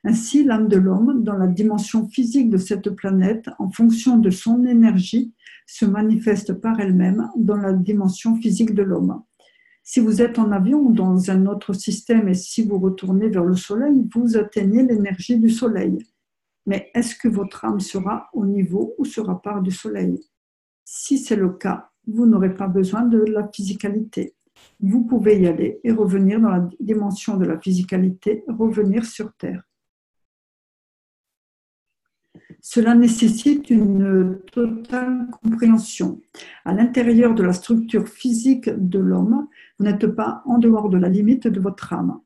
Ainsi, l'âme de l'homme, dans la dimension physique de cette planète, en fonction de son énergie, se manifeste par elle-même dans la dimension physique de l'homme. Si vous êtes en avion ou dans un autre système et si vous retournez vers le soleil, vous atteignez l'énergie du soleil. Mais est-ce que votre âme sera au niveau ou sera part du soleil? Si c'est le cas, vous n'aurez pas besoin de la physicalité. Vous pouvez y aller et revenir dans la dimension de la physicalité, revenir sur Terre. Cela nécessite une totale compréhension. À l'intérieur de la structure physique de l'homme, vous n'êtes pas en dehors de la limite de votre âme.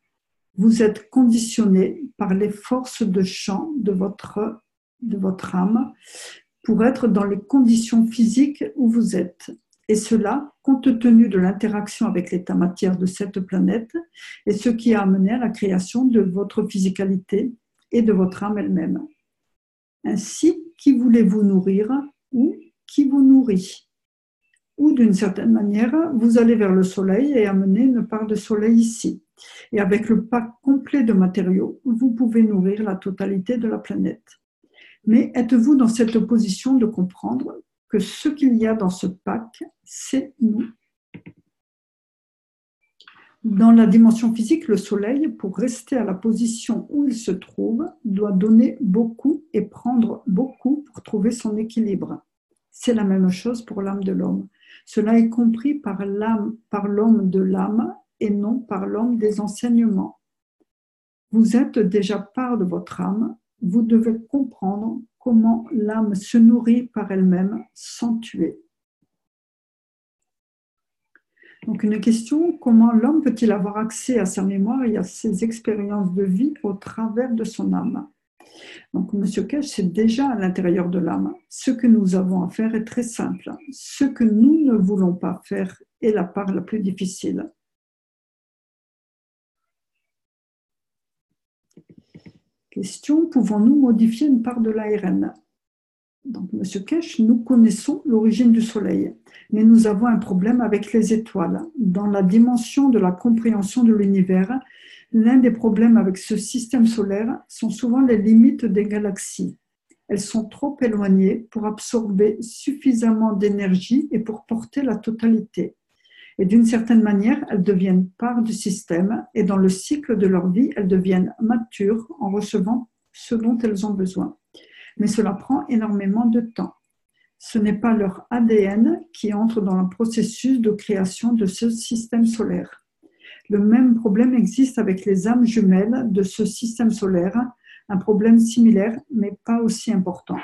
Vous êtes conditionné par les forces de champ de votre âme pour être dans les conditions physiques où vous êtes. Et cela, compte tenu de l'interaction avec l'état matière de cette planète, et ce qui a amené à la création de votre physicalité et de votre âme elle-même. Ainsi, qui voulez-vous nourrir ou qui vous nourrit? Ou d'une certaine manière, vous allez vers le soleil et amener une part de soleil ici. Et avec le pack complet de matériaux, vous pouvez nourrir la totalité de la planète. Mais êtes-vous dans cette position de comprendre que ce qu'il y a dans ce pack, c'est nous? Dans la dimension physique, le soleil, pour rester à la position où il se trouve, doit donner beaucoup et prendre beaucoup pour trouver son équilibre. C'est la même chose pour l'âme de l'homme. Cela est compris par l'homme de l'âme et non par l'homme des enseignements. Vous êtes déjà part de votre âme, vous devez comprendre comment l'âme se nourrit par elle-même sans tuer. Donc une question, comment l'homme peut-il avoir accès à sa mémoire et à ses expériences de vie au travers de son âme? Donc M. Kesh, c'est déjà à l'intérieur de l'âme. Ce que nous avons à faire est très simple. Ce que nous ne voulons pas faire est la part la plus difficile. Question, pouvons-nous modifier une part de l'ARN? Donc, M. Kesh, nous connaissons l'origine du Soleil, mais nous avons un problème avec les étoiles. Dans la dimension de la compréhension de l'univers, L'un des problèmes avec ce système solaire sont souvent les limites des galaxies. Elles sont trop éloignées pour absorber suffisamment d'énergie et pour porter la totalité. Et d'une certaine manière, elles deviennent part du système et dans le cycle de leur vie, elles deviennent matures en recevant ce dont elles ont besoin. Mais cela prend énormément de temps. Ce n'est pas leur ADN qui entre dans le processus de création de ce système solaire. Le même problème existe avec les âmes jumelles de ce système solaire, un problème similaire mais pas aussi important.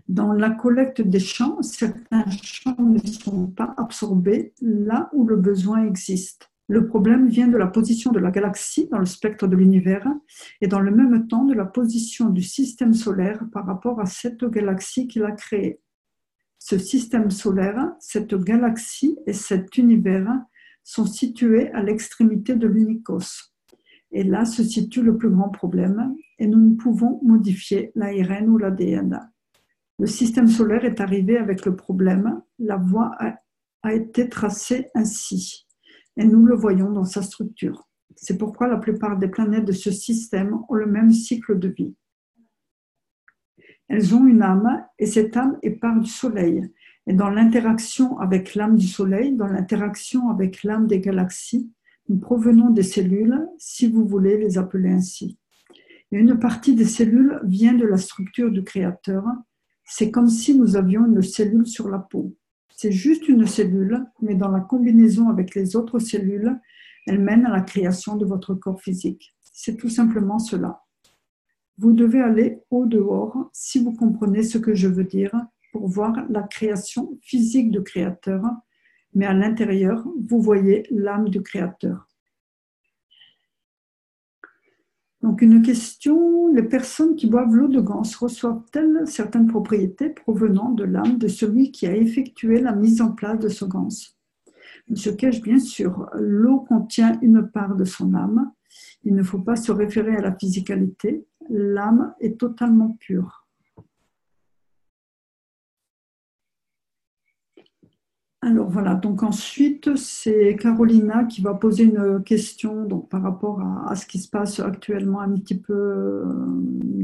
Dans la collecte des champs, certains champs ne sont pas absorbés là où le besoin existe. Le problème vient de la position de la galaxie dans le spectre de l'univers et dans le même temps de la position du système solaire par rapport à cette galaxie qu'il a créée. Ce système solaire, cette galaxie et cet univers sont situés à l'extrémité de l'unicos. Et là se situe le plus grand problème et nous ne pouvons modifier l'ARN ou l'ADN. Le système solaire est arrivé avec le problème, la voie a été tracée ainsi, et nous le voyons dans sa structure. C'est pourquoi la plupart des planètes de ce système ont le même cycle de vie. Elles ont une âme, et cette âme est part du Soleil. Et dans l'interaction avec l'âme du Soleil, dans l'interaction avec l'âme des galaxies, nous provenons des cellules, si vous voulez les appeler ainsi. Et une partie des cellules vient de la structure du Créateur. C'est comme si nous avions une cellule sur la peau. C'est juste une cellule, mais dans la combinaison avec les autres cellules, elle mène à la création de votre corps physique. C'est tout simplement cela. Vous devez aller au dehors, si vous comprenez ce que je veux dire, pour voir la création physique du Créateur, mais à l'intérieur, vous voyez l'âme du Créateur. Donc une question, les personnes qui boivent l'eau de Ganse reçoivent-elles certaines propriétés provenant de l'âme de celui qui a effectué la mise en place de ce Ganse? Monsieur Kesh, bien sûr, l'eau contient une part de son âme. Il ne faut pas se référer à la physicalité. L'âme est totalement pure. Alors voilà, donc ensuite, c'est Carolina qui va poser une question donc, par rapport à ce qui se passe actuellement un petit peu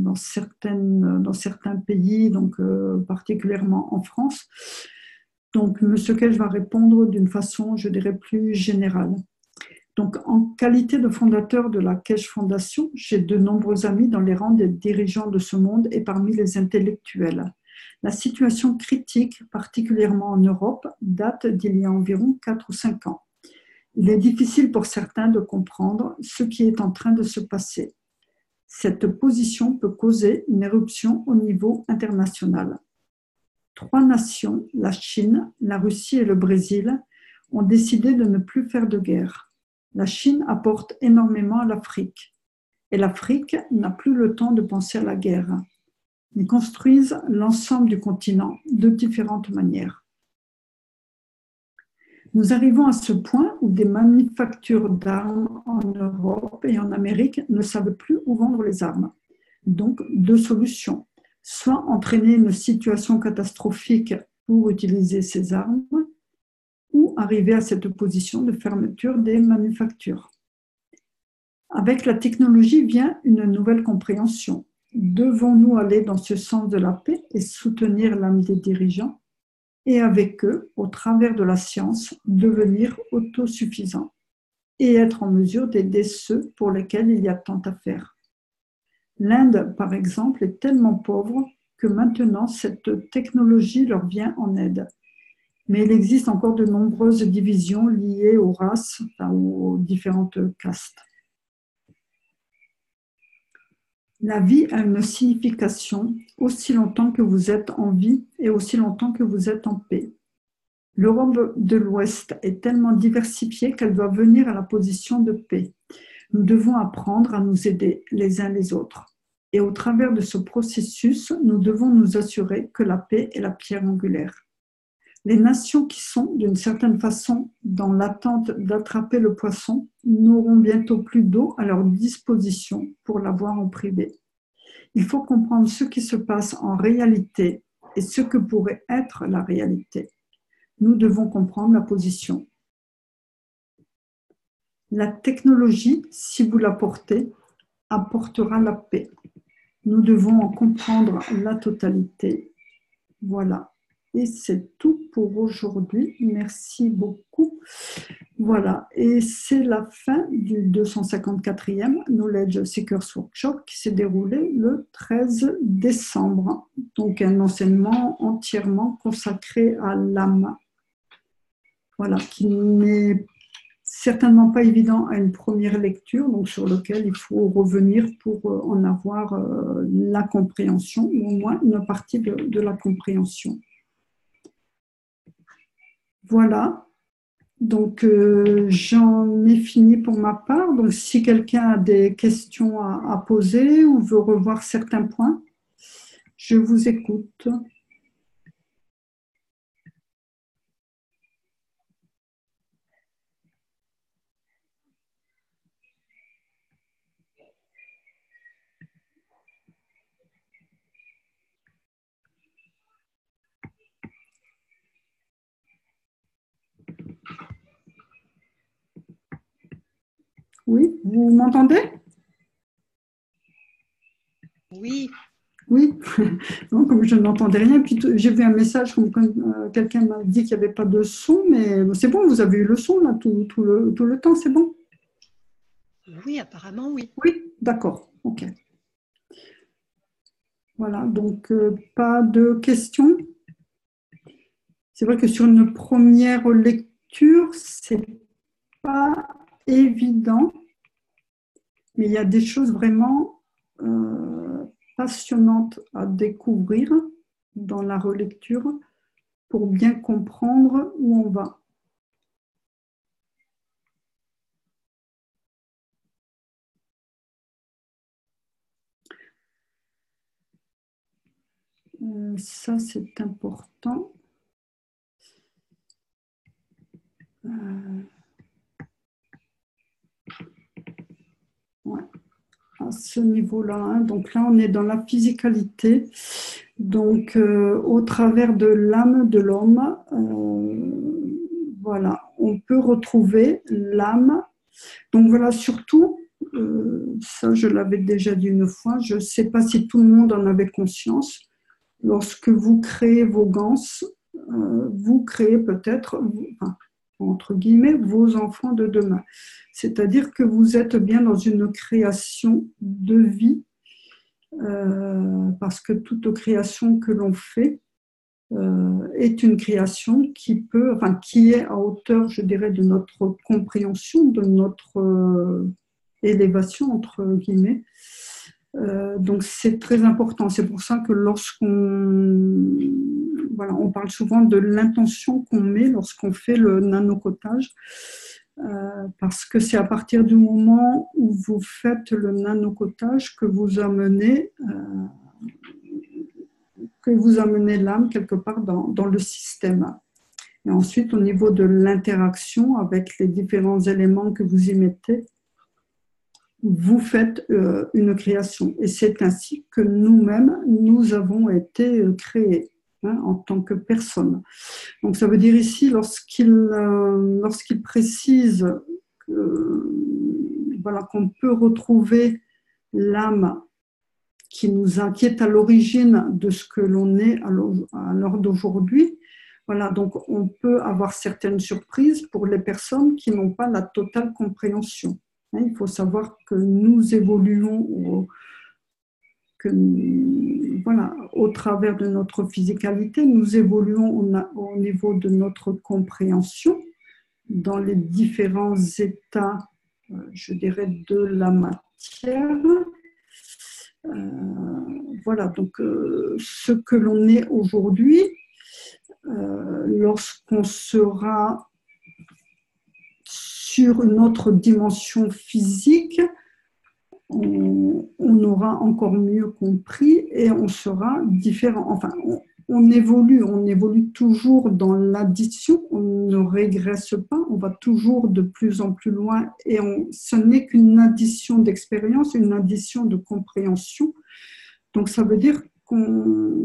dans certains pays, donc particulièrement en France. Donc, M. Kesh va répondre d'une façon, je dirais, plus générale. Donc, en qualité de fondateur de la Kesh Fondation, j'ai de nombreux amis dans les rangs des dirigeants de ce monde et parmi les intellectuels. La situation critique, particulièrement en Europe, date d'il y a environ 4 ou 5 ans. Il est difficile pour certains de comprendre ce qui est en train de se passer. Cette position peut causer une éruption au niveau international. 3 nations, la Chine, la Russie et le Brésil, ont décidé de ne plus faire de guerre. La Chine apporte énormément à l'Afrique et l'Afrique n'a plus le temps de penser à la guerre. Ils construisent l'ensemble du continent de différentes manières. Nous arrivons à ce point où des manufactures d'armes en Europe et en Amérique ne savent plus où vendre les armes. Donc, 2 solutions. Soit entraîner une situation catastrophique pour utiliser ces armes, ou arriver à cette position de fermeture des manufactures. Avec la technologie vient une nouvelle compréhension. Devons-nous aller dans ce sens de la paix et soutenir l'âme des dirigeants et avec eux, au travers de la science, devenir autosuffisants et être en mesure d'aider ceux pour lesquels il y a tant à faire. L'Inde, par exemple, est tellement pauvre que maintenant cette technologie leur vient en aide. Mais il existe encore de nombreuses divisions liées aux races, aux différentes castes. La vie a une signification aussi longtemps que vous êtes en vie et aussi longtemps que vous êtes en paix. L'Europe de l'Ouest est tellement diversifiée qu'elle doit venir à la position de paix. Nous devons apprendre à nous aider les uns les autres. Et au travers de ce processus, nous devons nous assurer que la paix est la pierre angulaire. Les nations qui sont, d'une certaine façon, dans l'attente d'attraper le poisson, n'auront bientôt plus d'eau à leur disposition pour l'avoir en privé. Il faut comprendre ce qui se passe en réalité et ce que pourrait être la réalité. Nous devons comprendre la position. La technologie, si vous la portez, apportera la paix. Nous devons en comprendre la totalité. Voilà. Et c'est tout pour aujourd'hui. Merci beaucoup. Voilà. Et c'est la fin du 254e Knowledge Seekers Workshop qui s'est déroulé le 13 décembre. Donc, un enseignement entièrement consacré à l'âme. Voilà, qui n'est certainement pas évident à une première lecture, donc sur lequel il faut revenir pour en avoir la compréhension, ou au moins une partie de la compréhension. Voilà, donc j'en ai fini pour ma part. Donc si quelqu'un a des questions à poser ou veut revoir certains points, je vous écoute. Oui, vous m'entendez? Oui. Oui, donc, comme je n'entendais rien, puis j'ai vu un message comme quelqu'un m'a dit qu'il n'y avait pas de son, mais c'est bon, vous avez eu le son là tout le temps, c'est bon? Oui, apparemment, oui. Oui, d'accord, ok. Voilà, donc pas de questions. C'est vrai que sur une première lecture, c'est pas évident, mais il y a des choses vraiment passionnantes à découvrir dans la relecture pour bien comprendre où on va. Ça, c'est important. Ouais. À ce niveau-là, hein. Donc là, on est dans la physicalité. Donc, au travers de l'âme de l'homme, voilà, on peut retrouver l'âme. Donc voilà, surtout, ça je l'avais déjà dit une fois, je ne sais pas si tout le monde en avait conscience, lorsque vous créez vos ganses, vous créez peut-être, enfin, entre guillemets, vos enfants de demain. C'est-à-dire que vous êtes bien dans une création de vie, parce que toute création que l'on fait est une création qui est à hauteur, je dirais, de notre compréhension, de notre élévation, entre guillemets. Donc c'est très important. C'est pour ça que on parle souvent de l'intention qu'on met lorsqu'on fait le nanocotage, parce que c'est à partir du moment où vous faites le nanocotage que vous amenez l'âme quelque part dans le système. Et ensuite, au niveau de l'interaction avec les différents éléments que vous y mettez, vous faites une création. Et c'est ainsi que nous-mêmes, nous avons été créés, hein, en tant que personne. Donc ça veut dire ici, lorsqu'il précise qu'on peut retrouver l'âme qui est à l'origine de ce que l'on est à l'heure d'aujourd'hui. Voilà, donc on peut avoir certaines surprises pour les personnes qui n'ont pas la totale compréhension. Il faut savoir que nous évoluons au travers de notre physicalité, nous évoluons au niveau de notre compréhension dans les différents états, je dirais, de la matière. Voilà, donc ce que l'on est aujourd'hui, lorsqu'on sera sur une autre dimension physique, on aura encore mieux compris et on sera différent. Enfin, on évolue toujours dans l'addition, on ne régresse pas, on va toujours de plus en plus loin et ce n'est qu'une addition d'expérience, une addition de compréhension. Donc ça veut dire qu'on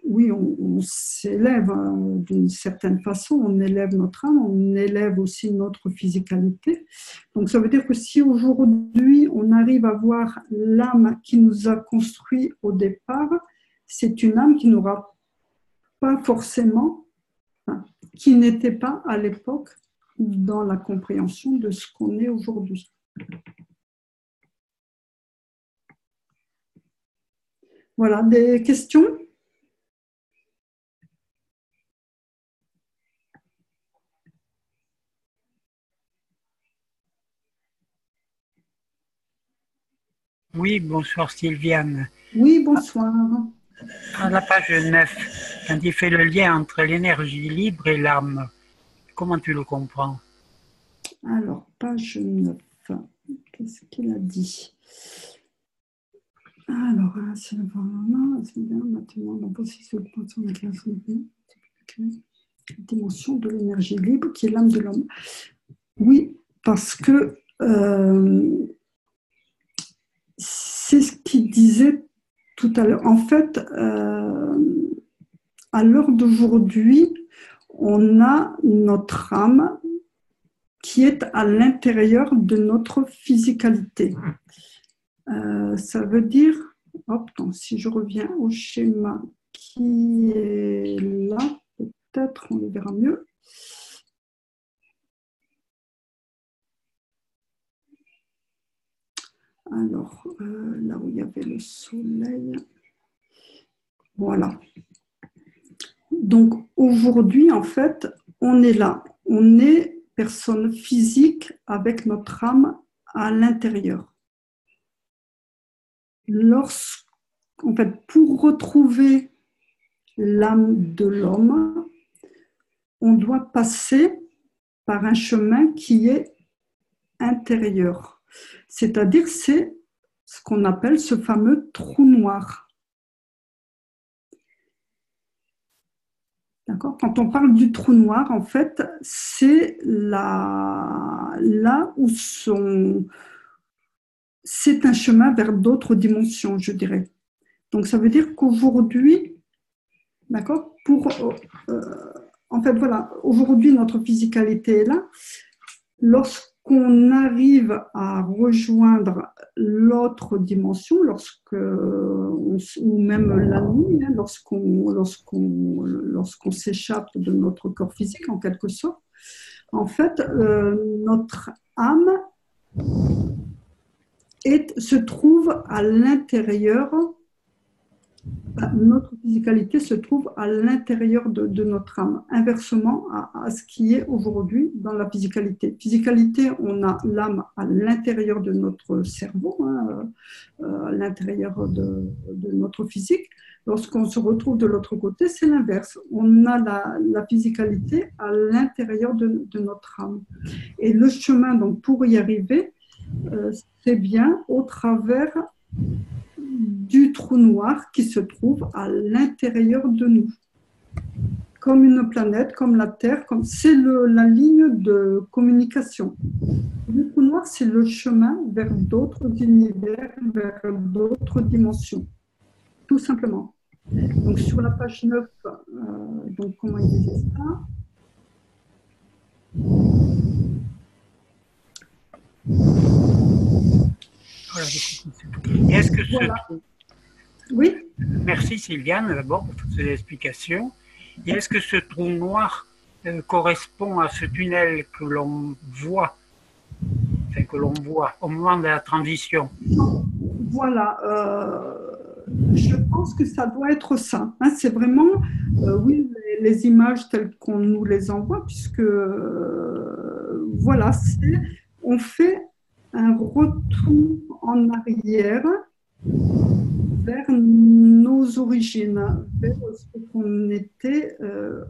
oui, on s'élève d'une certaine façon, on élève notre âme, on élève aussi notre physicalité. Donc ça veut dire que si aujourd'hui on arrive à voir l'âme qui nous a construit au départ, c'est une âme qui n'aura pas forcément, enfin, qui n'était pas à l'époque dans la compréhension de ce qu'on est aujourd'hui. Voilà, des questions ? Oui, bonsoir Sylviane. Oui, bonsoir. À la page 9, quand il fait le lien entre l'énergie libre et l'âme, comment tu le comprends? Alors, page 9, qu'est-ce qu'il a dit? Alors, c'est bien maintenant la possession de la dimension de l'énergie libre qui est l'âme de l'homme. Oui, parce que c'est ce qu'il disait tout à l'heure. En fait, à l'heure d'aujourd'hui, on a notre âme qui est à l'intérieur de notre physicalité. Ça veut dire, si je reviens au schéma qui est là, peut-être on le verra mieux. Alors, là où il y avait le soleil, voilà. Donc aujourd'hui, en fait, on est là. On est personne physique avec notre âme à l'intérieur. En fait, pour retrouver l'âme de l'homme, on doit passer par un chemin qui est intérieur. C'est-à-dire, c'est ce qu'on appelle ce fameux trou noir. D'accord ? Quand on parle du trou noir, en fait, c'est là où c'est un chemin vers d'autres dimensions, je dirais. Donc, ça veut dire qu'aujourd'hui, d'accord, en fait, voilà, aujourd'hui, notre physicalité est là. Lorsqu'on arrive à rejoindre l'autre dimension, ou même la nuit, lorsqu'on s'échappe de notre corps physique, en quelque sorte, en fait, notre âme se trouve à l'intérieur. Notre physicalité se trouve à l'intérieur de notre âme, inversement à ce qui est aujourd'hui dans la physicalité. Physicalité, on a l'âme à l'intérieur de notre cerveau, à l'intérieur de notre physique. Lorsqu'on se retrouve de l'autre côté, c'est l'inverse. On a la physicalité à l'intérieur de notre âme. Et le chemin, donc, pour y arriver, c'est bien au travers du trou noir qui se trouve à l'intérieur de nous. Comme une planète, comme la Terre, c'est la ligne de communication. Le trou noir, c'est le chemin vers d'autres univers, vers d'autres dimensions, tout simplement. Donc sur la page 9, donc comment il disait ça ? Est-ce que voilà. Oui. Merci Sylviane d'abord pour toutes ces explications. Et est-ce que ce trou noir correspond à ce tunnel que l'on voit, au moment de la transition? Voilà. Je pense que ça doit être ça. Hein, c'est vraiment, oui, les images telles qu'on nous les envoie, puisque, voilà, on fait un retour en arrière vers nos origines, vers ce qu'on était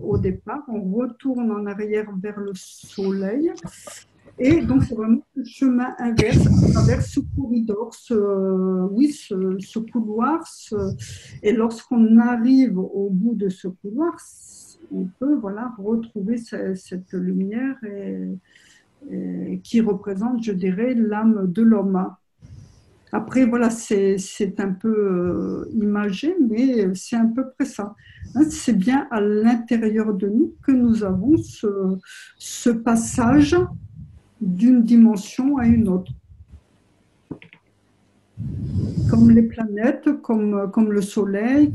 au départ. On retourne en arrière vers le soleil. Et donc, c'est vraiment le chemin inverse à travers ce corridor, ce couloir. Et lorsqu'on arrive au bout de ce couloir, on peut retrouver cette lumière qui représente, je dirais, l'âme de l'homme. Après, voilà, c'est un peu imagé, mais c'est à peu près ça. Hein, c'est bien à l'intérieur de nous que nous avons ce passage d'une dimension à une autre. Comme les planètes, comme le Soleil,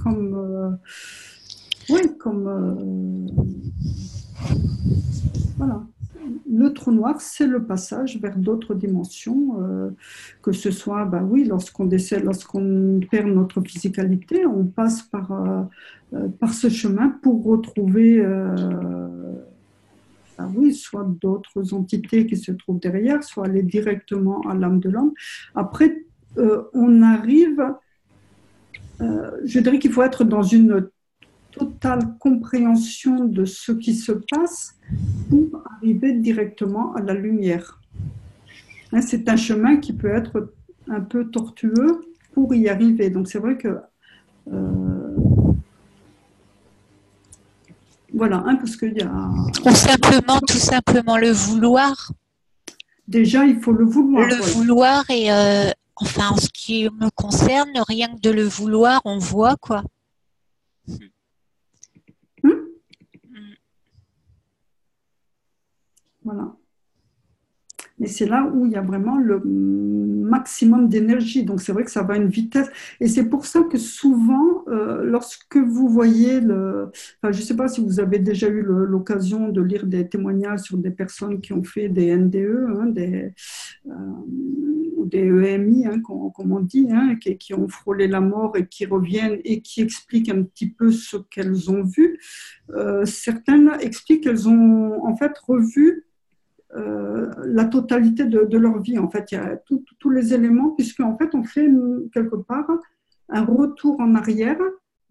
voilà. Le trou noir, c'est le passage vers d'autres dimensions, que ce soit, ben oui, lorsqu'on décède, lorsqu'on perd notre physicalité, on passe par ce chemin pour retrouver, ben oui, soit d'autres entités qui se trouvent derrière, soit aller directement à l'âme de l'homme. Après, on arrive, je dirais qu'il faut être dans une totale compréhension de ce qui se passe pour arriver directement à la lumière. Hein, c'est un chemin qui peut être un peu tortueux pour y arriver. Donc c'est vrai que voilà, hein, parce qu'il y a tout simplement le vouloir. Déjà, il faut le vouloir. Le vouloir et enfin, en ce qui me concerne, rien que de le vouloir, on voit quoi. Voilà. Et c'est là où il y a vraiment le maximum d'énergie. Donc c'est vrai que ça va à une vitesse. Et c'est pour ça que souvent, lorsque vous voyez enfin, je ne sais pas si vous avez déjà eu l'occasion de lire des témoignages sur des personnes qui ont fait des NDE, hein, ou des EMI, hein, comme on dit, hein, qui ont frôlé la mort et qui reviennent et qui expliquent un petit peu ce qu'elles ont vu. Certaines expliquent qu'elles ont en fait revu la totalité de leur vie. En fait, il y a tous les éléments, puisque en fait, on fait quelque part un retour en arrière.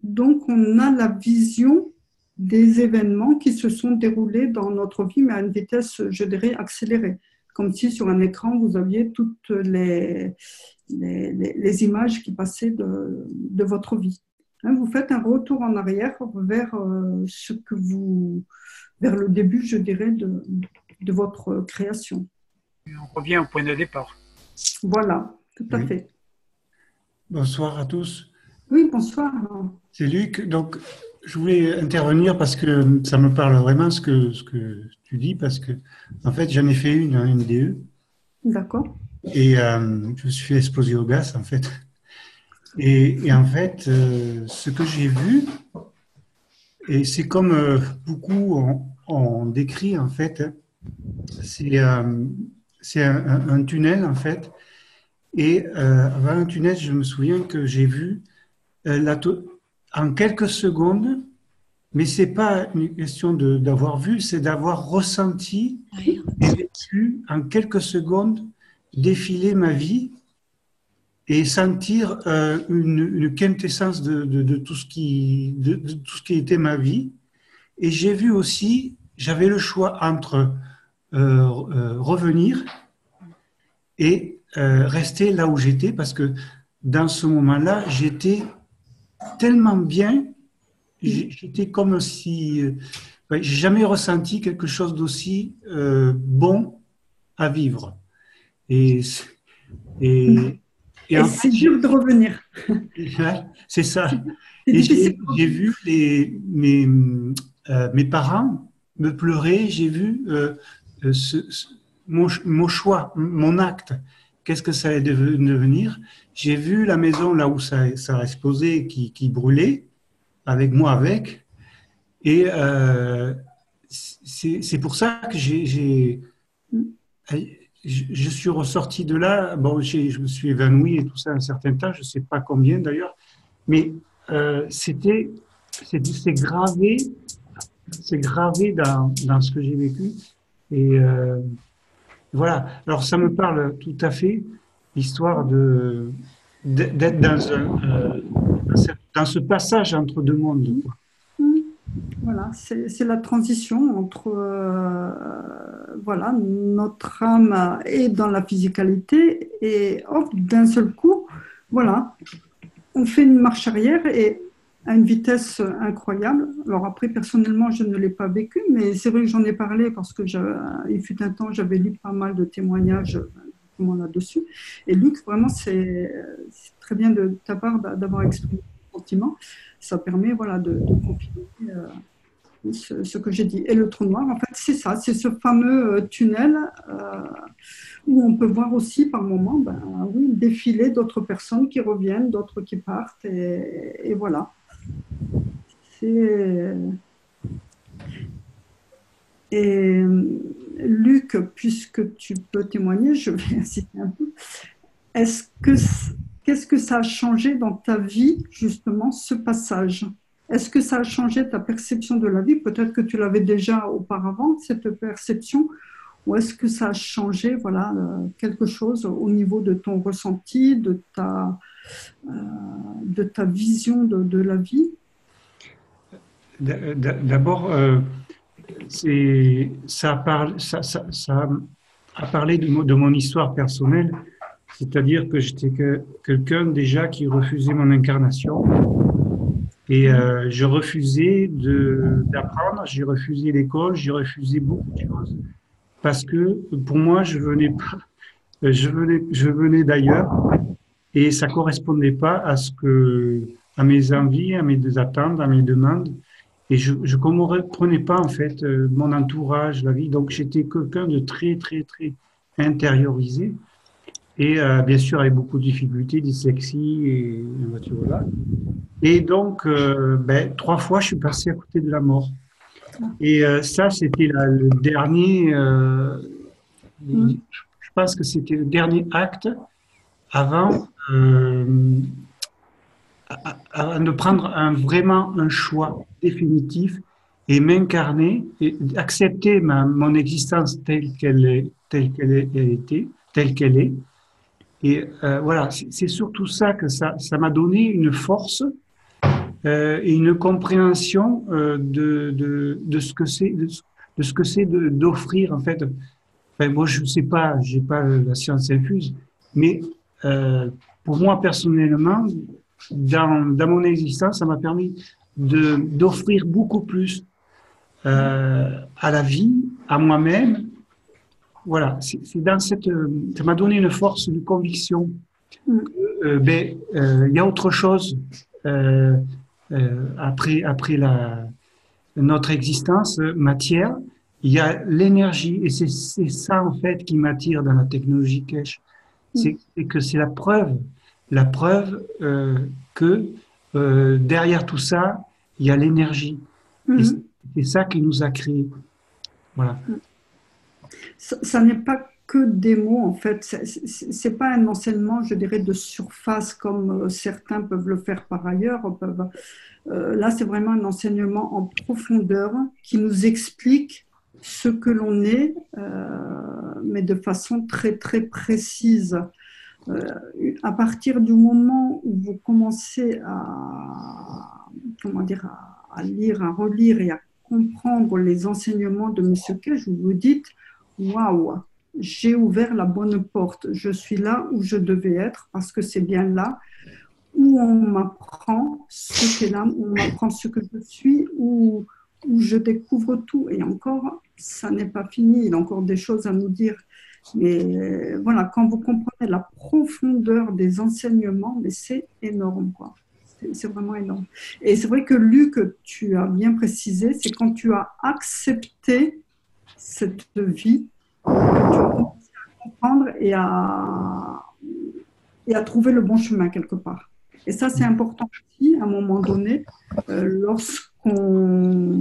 Donc, on a la vision des événements qui se sont déroulés dans notre vie, mais à une vitesse, je dirais, accélérée. Comme si sur un écran, vous aviez toutes les images qui passaient de votre vie. Hein, vous faites un retour en arrière vers vers le début, je dirais, de votre création. On revient au point de départ. Voilà, tout à fait. Bonsoir à tous. Oui, bonsoir. C'est Luc. Donc, je voulais intervenir parce que ça me parle vraiment ce que tu dis, parce que, en fait, j'en ai fait une NDE. D'accord. Et je me suis fait exploser au gaz, en fait. Et en fait, ce que j'ai vu, et c'est comme beaucoup ont décrit, en fait, c'est un tunnel, en fait. Et avant un tunnel, je me souviens que j'ai vu en quelques secondes, mais ce n'est pas une question d'avoir vu, c'est d'avoir ressenti et vécu en quelques secondes défiler ma vie et sentir une quintessence de tout ce qui était ma vie. Et j'ai vu aussi, j'avais le choix entre revenir et rester là où j'étais, parce que dans ce moment-là, j'étais tellement bien, j'étais comme si... j'ai jamais ressenti quelque chose d'aussi bon à vivre. Et c'est dur de revenir. C'est ça. Et j'ai vu mes parents me pleurer, j'ai vu mon choix, mon acte, qu'est-ce que ça allait devenir. J'ai vu la maison là où ça a explosé, qui brûlait, avec moi avec. Et c'est pour ça que je suis ressorti de là. Bon, je me suis évanoui et tout ça un certain temps, je ne sais pas combien d'ailleurs, mais c'est gravé dans ce que j'ai vécu. Et voilà. Alors ça me parle tout à fait, l'histoire d'être dans ce passage entre deux mondes. Voilà, c'est la transition entre voilà, notre âme est dans la physicalité et hop, d'un seul coup, voilà, on fait une marche arrière et à une vitesse incroyable. Alors après, personnellement, je ne l'ai pas vécu, mais c'est vrai que j'en ai parlé parce que il fut un temps, j'avais lu pas mal de témoignages exactement là-dessus. Et Luc, vraiment, c'est très bien de ta part d'avoir exprimé ce sentiment. Ça permet voilà, de confirmer ce que j'ai dit. Et le trou noir, en fait, c'est ça, c'est ce fameux tunnel où on peut voir aussi par moments oui, défiler d'autres personnes qui reviennent, d'autres qui partent, et voilà. Et Luc, puisque tu peux témoigner, je vais insister un peu. Qu'est-ce que ça a changé dans ta vie, justement, ce passage? Est-ce que ça a changé ta perception de la vie? Peut-être que tu l'avais déjà auparavant, cette perception, ou est-ce que ça a changé voilà, quelque chose au niveau de ton ressenti, de ta vision de la vie? D'abord, ça a parlé de mon histoire personnelle, c'est-à-dire que j'étais quelqu'un déjà qui refusait mon incarnation. Et je refusais d'apprendre, j'ai refusé l'école, j'ai refusé beaucoup de choses. Parce que pour moi, je venais d'ailleurs et ça correspondait pas à mes envies, à mes attentes, à mes demandes. Et je ne comprenais pas en fait mon entourage, la vie. Donc j'étais quelqu'un de très, très, très intériorisé. Et bien sûr, avec beaucoup de difficultés, dyslexie et voilà. Et donc, 3 fois, je suis passé à côté de la mort. Et ça, c'était le dernier, je pense que c'était le dernier acte avant de prendre vraiment un choix définitif et m'incarner et accepter mon existence telle qu'elle est. Et voilà, c'est surtout ça que ça m'a donné une force et une compréhension de ce que c'est d'offrir en fait. Enfin, moi, je sais pas, j'ai pas la science infuse, mais pour moi personnellement, dans mon existence, ça m'a permis d'offrir beaucoup plus à la vie, à moi-même. Voilà, c'est dans ça m'a donné une force de conviction. Il y a autre chose après notre existence matière. Il y a l'énergie et c'est ça en fait qui m'attire dans la technologie Keshe. C'est que c'est la preuve que derrière tout ça, il y a l'énergie. Et c'est ça qui nous a créés. Voilà. Ça n'est pas que des mots, en fait. C'est pas un enseignement, je dirais, de surface comme certains peuvent le faire par ailleurs. Là, c'est vraiment un enseignement en profondeur qui nous explique ce que l'on est, mais de façon très, très précise. À partir du moment où vous commencez à lire, à relire et à comprendre les enseignements de M. Keshe, vous vous dites « Waouh, j'ai ouvert la bonne porte, je suis là où je devais être parce que c'est bien là où on m'apprend ce qu'est l'âme, où on m'apprend ce que je suis, où je découvre tout. » Et encore, ça n'est pas fini, il y a encore des choses à nous dire. Mais voilà, quand vous comprenez la profondeur des enseignements, mais c'est énorme, quoi. C'est vraiment énorme. Et c'est vrai que Luc, tu as bien précisé, c'est quand tu as accepté cette vie, que tu as commencé à comprendre et à trouver le bon chemin quelque part. Et ça, c'est important aussi, à un moment donné, lorsqu'on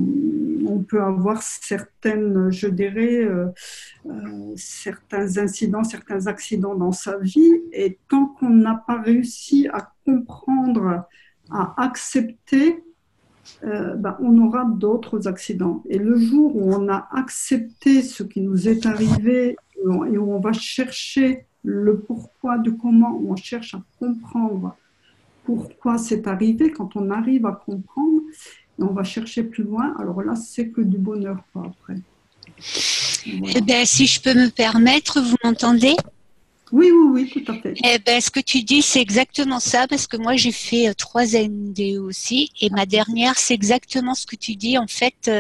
peut avoir certaines, je dirais, certains incidents, certains accidents dans sa vie, et tant qu'on n'a pas réussi à comprendre, à accepter, on aura d'autres accidents. Et le jour où on a accepté ce qui nous est arrivé et où on va chercher le pourquoi du comment, où on cherche à comprendre pourquoi c'est arrivé, quand on arrive à comprendre, et on va chercher plus loin, alors là, c'est que du bonheur, quoi, après. Voilà. Eh bien, si je peux me permettre, vous m'entendez ? Oui, oui, oui, tout à fait. Eh ben, ce que tu dis, c'est exactement ça, parce que moi, j'ai fait 3 NDE aussi, et ma dernière, c'est exactement ce que tu dis. En fait,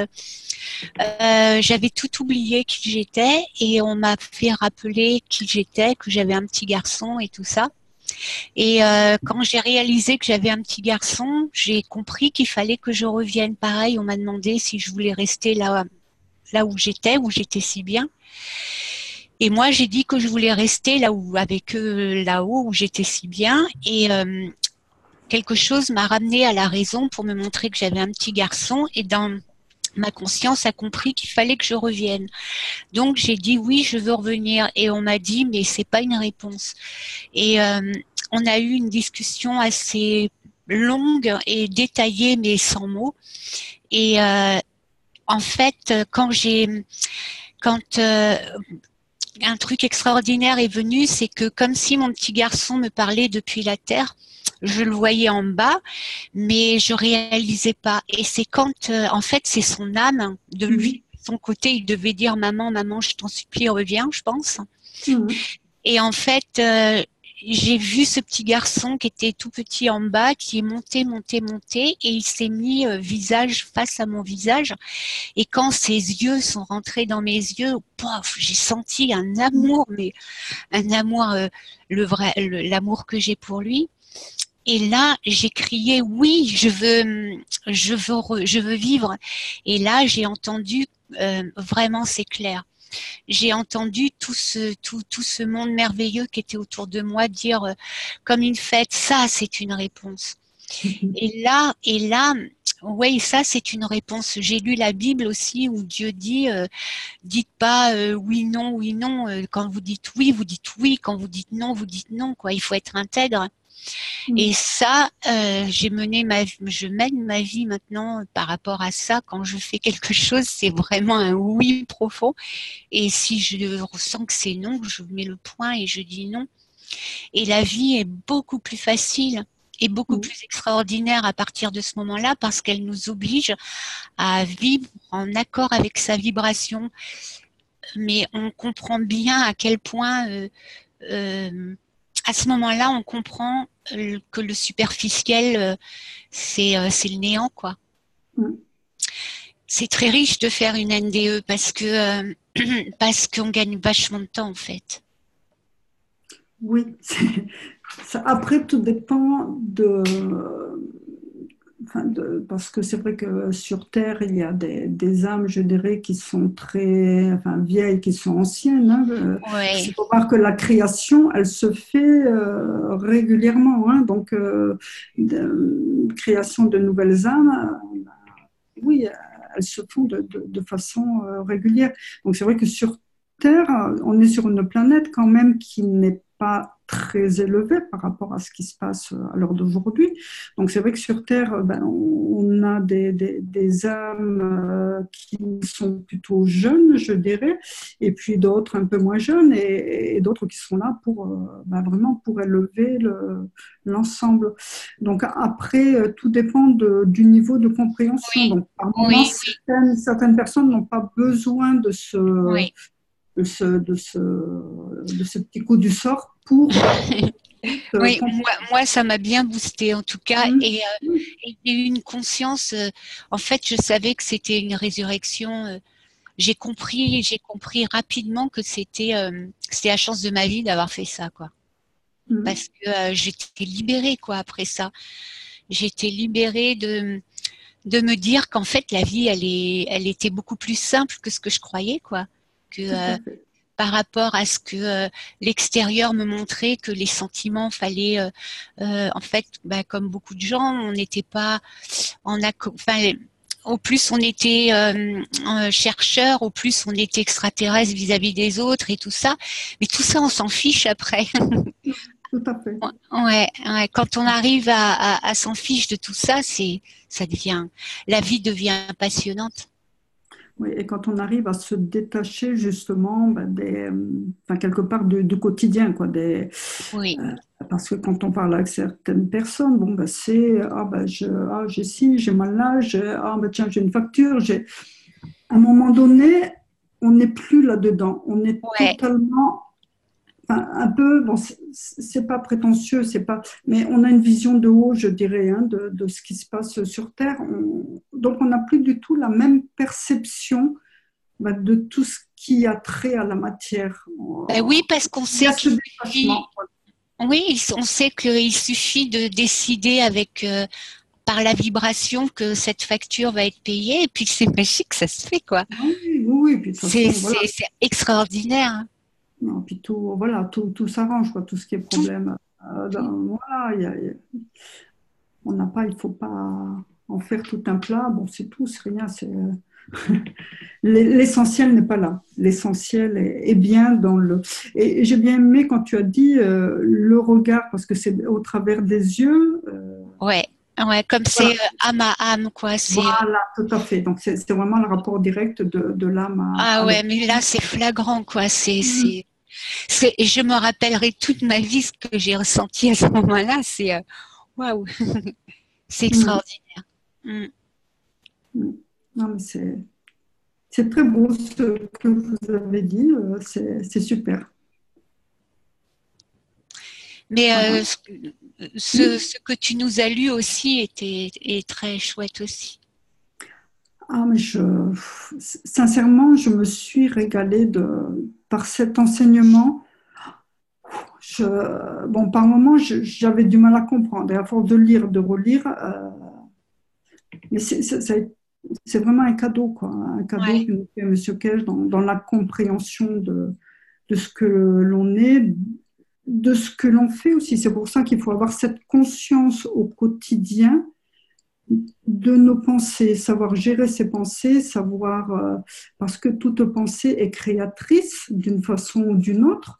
j'avais tout oublié qui j'étais, et on m'a fait rappeler qui j'étais, que j'avais un petit garçon et tout ça. Et quand j'ai réalisé que j'avais un petit garçon, j'ai compris qu'il fallait que je revienne. Pareil, on m'a demandé si je voulais rester là où j'étais si bien. Et moi, j'ai dit que je voulais rester là où, avec eux, là-haut, où j'étais si bien. Et quelque chose m'a ramené à la raison pour me montrer que j'avais un petit garçon. Et dans ma conscience a compris qu'il fallait que je revienne. Donc, j'ai dit oui, je veux revenir. Et on m'a dit, mais c'est pas une réponse. Et on a eu une discussion assez longue et détaillée, mais sans mots. Et en fait, quand un truc extraordinaire est venu, c'est que comme si mon petit garçon me parlait depuis la terre, je le voyais en bas, mais je réalisais pas. Et c'est quand, en fait, c'est son âme de lui, son côté, il devait dire maman, maman, je t'en supplie, reviens, je pense. Et en fait, j'ai vu ce petit garçon qui était tout petit en bas, qui est monté, monté, monté, et il s'est mis visage face à mon visage. Et quand ses yeux sont rentrés dans mes yeux, pof, j'ai senti un amour, mais un amour, l'amour que j'ai pour lui. Et là, j'ai crié oui, je veux vivre. Et là, j'ai entendu vraiment, c'est clair. J'ai entendu tout ce monde merveilleux qui était autour de moi dire comme une fête, ça c'est une réponse. Et là, oui, ça c'est une réponse. J'ai lu la Bible aussi où Dieu dit, dites pas oui non. Quand vous dites oui, vous dites oui. Quand vous dites non, vous dites non. Quoi, il faut être intègre. Et ça, je mène ma vie maintenant par rapport à ça. Quand je fais quelque chose, c'est vraiment un oui profond. Et si je ressens que c'est non, je mets le point et je dis non. Et la vie est beaucoup plus facile et beaucoup plus extraordinaire à partir de ce moment-là parce qu'elle nous oblige à vivre en accord avec sa vibration. Mais on comprend bien à quel point... à ce moment-là, on comprend que le superficiel, c'est le néant, quoi. C'est très riche de faire une NDE parce qu'on gagne vachement de temps, en fait. Oui. Après, tout dépend parce que c'est vrai que sur Terre, il y a des âmes, je dirais, qui sont très vieilles, qui sont anciennes. Hein. Ouais. Il faut voir que la création, elle se fait régulièrement. Hein. Donc, création de nouvelles âmes, oui, elles se font de façon régulière. Donc, c'est vrai que sur Terre, on est sur une planète quand même qui n'est pas très élevée par rapport à ce qui se passe à l'heure d'aujourd'hui. Donc c'est vrai que sur Terre, on a des âmes qui sont plutôt jeunes, je dirais, et puis d'autres un peu moins jeunes, et d'autres qui sont là pour vraiment pour élever l'ensemble. Donc après, tout dépend du niveau de compréhension. Oui. Donc par moment, certaines personnes n'ont pas besoin de ce... Oui. De ce petit coup du sort pour... Oui, moi, ça m'a bien boosté en tout cas. Et j'ai eu une conscience, en fait, je savais que c'était une résurrection. J'ai compris rapidement que c'était la chance de ma vie d'avoir fait ça, quoi. Parce que j'étais libérée, quoi, après ça. J'étais libérée de me dire qu'en fait, la vie, elle était beaucoup plus simple que ce que je croyais, quoi. Par rapport à ce que l'extérieur me montrait, que les sentiments fallait, en fait, comme beaucoup de gens, on n'était pas au plus on était chercheur, au plus on était extraterrestre vis-à-vis des autres et tout ça. Mais tout ça, on s'en fiche après. Tout à fait. Ouais. Quand on arrive à s'en fiche de tout ça, la vie devient passionnante. Oui, et quand on arrive à se détacher justement quelque part du quotidien, quoi, oui. Parce que quand on parle avec certaines personnes, c'est j'ai ci, j'ai mal là, tiens, j'ai une facture, à un moment donné, on n'est plus là-dedans, on est totalement un peu, bon, c'est pas prétentieux, c'est pas, mais on a une vision de haut, je dirais, hein, de ce qui se passe sur Terre. Donc, on n'a plus du tout la même perception de tout ce qui a trait à la matière. Oui, parce qu'on Il y a ce sait dépassement. on sait qu'il suffit de décider avec par la vibration que cette facture va être payée, et puis c'est magique, ça se fait, quoi. Oui, oui, puis de toute façon, voilà. C'est extraordinaire. Hein. Non, puis tout, voilà, tout s'arrange, quoi, tout ce qui est problème. Voilà, on n'a pas, il faut pas en faire tout un plat. Bon, c'est tout, c'est rien. L'essentiel n'est pas là. L'essentiel est bien dans le. Et j'ai bien aimé quand tu as dit le regard, parce que c'est au travers des yeux. Ouais, comme c'est Voilà. âme à âme, quoi. Voilà, tout à fait. Donc c'est vraiment le rapport direct de l'âme à Ouais, l'autre. mais là c'est flagrant, quoi. Et je me rappellerai toute ma vie ce que j'ai ressenti à ce moment-là. C'est waouh, c'est extraordinaire. Mm. Non, mais c'est très beau ce que vous avez dit. C'est super. Mais Voilà. ce que tu nous as lu aussi est très chouette aussi. Ah, mais sincèrement, je me suis régalée par cet enseignement. Bon, par moments, j'avais du mal à comprendre. Et à force de lire, de relire, mais c'est vraiment un cadeau, quoi. Un cadeau Ouais. que nous fait M. Cage dans la compréhension de ce que l'on est, de ce que l'on fait aussi. C'est pour ça qu'il faut avoir cette conscience au quotidien de nos pensées, savoir gérer ses pensées, parce que toute pensée est créatrice d'une façon ou d'une autre.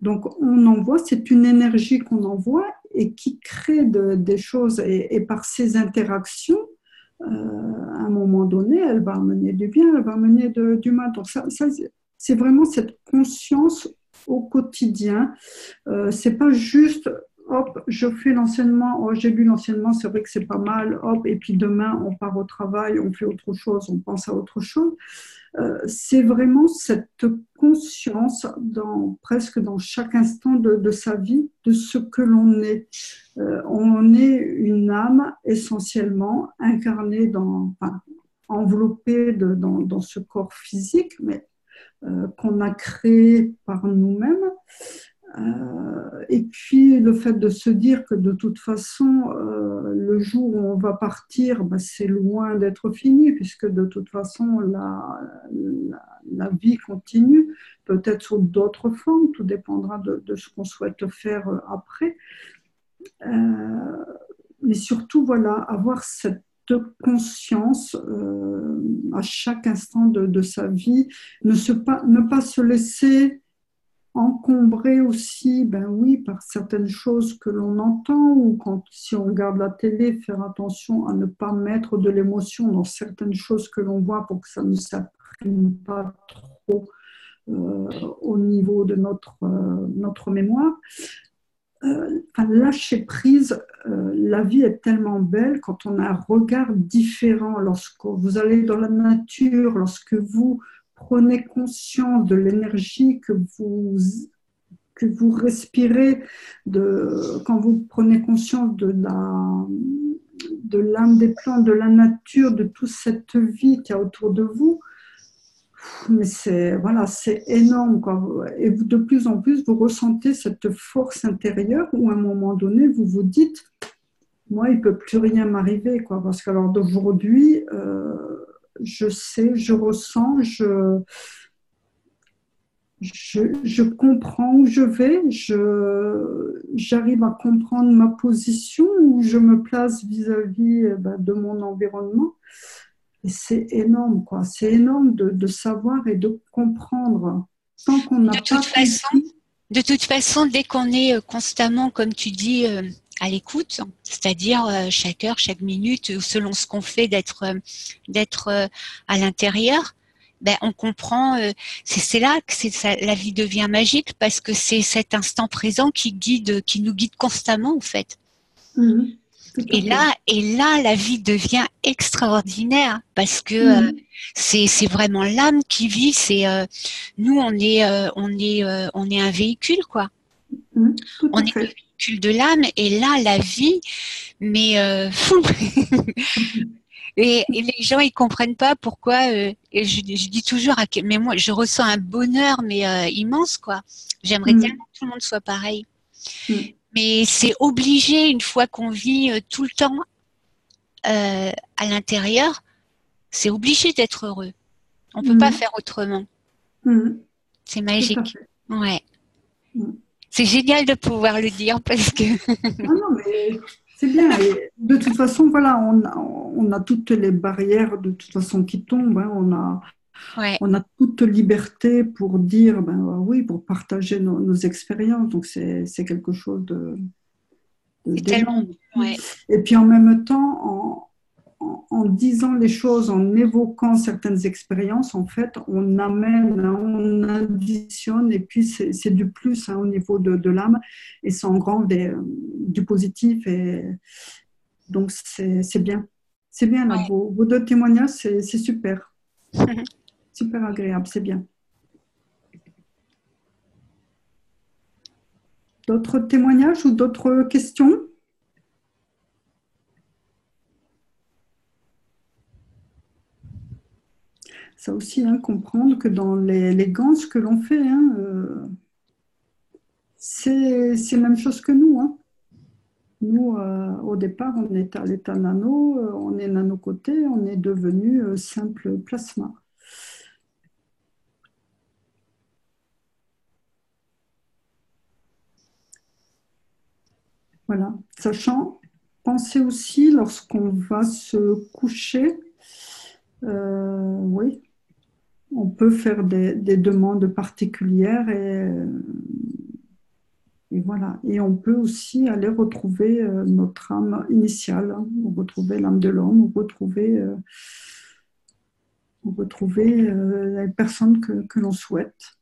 Donc on envoie, c'est une énergie qu'on envoie et qui crée des choses. Et par ces interactions, à un moment donné, elle va amener du bien, elle va amener du mal. Donc ça c'est vraiment cette conscience au quotidien. C'est pas juste hop, je fais l'enseignement, oh, j'ai lu l'enseignement, c'est vrai que c'est pas mal, hop, et puis demain on part au travail, on fait autre chose, on pense à autre chose. C'est vraiment cette conscience presque dans chaque instant de sa vie, de ce que l'on est. On est une âme essentiellement incarnée enveloppée dans ce corps physique, mais qu'on a créé par nous-mêmes. Et puis le fait de se dire que de toute façon, le jour où on va partir, c'est loin d'être fini, puisque de toute façon, la vie continue, peut-être sous d'autres formes, tout dépendra de ce qu'on souhaite faire après. Mais surtout, voilà, avoir cette conscience à chaque instant de sa vie, ne pas se laisser encombré aussi, ben oui, par certaines choses que l'on entend, ou si on regarde la télé, faire attention à ne pas mettre de l'émotion dans certaines choses que l'on voit pour que ça ne s'imprime pas trop au niveau de notre mémoire. Lâcher prise, la vie est tellement belle quand on a un regard différent, lorsque vous allez dans la nature, lorsque vous prenez conscience de l'énergie que vous respirez, quand vous prenez conscience de l'âme des plantes, de la nature, de toute cette vie qu'il y a autour de vous. Mais c'est énorme, quoi. Et de plus en plus, vous ressentez cette force intérieure où à un moment donné, vous vous dites, moi, il ne peut plus rien m'arriver, quoi. Parce qu'alors d'aujourd'hui, je sais, je ressens, je comprends où je vais, j'arrive à comprendre ma position, où je me place vis-à-vis de mon environnement. Et c'est énorme, quoi. C'est énorme de savoir et de comprendre. Tant qu'on n'a pas compris. De toute façon, dès qu'on est constamment, comme tu dis, à l'écoute, c'est-à-dire chaque heure, chaque minute, selon ce qu'on fait, d'être à l'intérieur, ben on comprend. C'est là que la vie devient magique, parce que c'est cet instant présent qui nous guide constamment, en fait. Mm-hmm. tout à fait. Et là, la vie devient extraordinaire parce que c'est vraiment l'âme qui vit. C'est nous, on est un véhicule, quoi. Tout On à est le fait. véhicule de l'âme, et là, la vie, mais fou. Et les gens, ils comprennent pas pourquoi. Et je dis toujours, mais moi, je ressens un bonheur, mais immense, quoi. J'aimerais Mm, tellement que tout le monde soit pareil. mm, Mais c'est obligé, une fois qu'on vit tout le temps à l'intérieur, c'est obligé d'être heureux. On peut pas mm, faire autrement. mm, C'est tout à magique. fait. Ouais. Mm. C'est génial de pouvoir le dire parce que. Non, non, mais c'est bien. Et de toute façon, voilà, on a toutes les barrières de toute façon qui tombent, hein. Ouais. On a toute liberté pour dire, ben oui, pour partager nos expériences. Donc, c'est quelque chose C'est tellement. d'énorme. Ouais. Et puis, en même temps, en disant les choses, en évoquant certaines expériences, en fait, on amène, hein, on additionne, et puis c'est du plus, hein, au niveau de l'âme, et ça engrange du positif. Et donc, c'est bien. C'est bien, là. Vos deux témoignages, c'est super. Super agréable, c'est bien. D'autres témoignages ou d'autres questions? Ça aussi, hein, comprendre que dans les ganses que l'on fait, hein, c'est la même chose que nous, hein. Nous, au départ, on est à l'état nano, on est nano-coté, on est devenu simple plasma. Voilà. Sachant, pensez aussi lorsqu'on va se coucher, oui, on peut faire des demandes particulières et voilà. Et on peut aussi aller retrouver notre âme initiale, hein, ou retrouver l'âme de l'homme, ou retrouver la personne que l'on souhaite.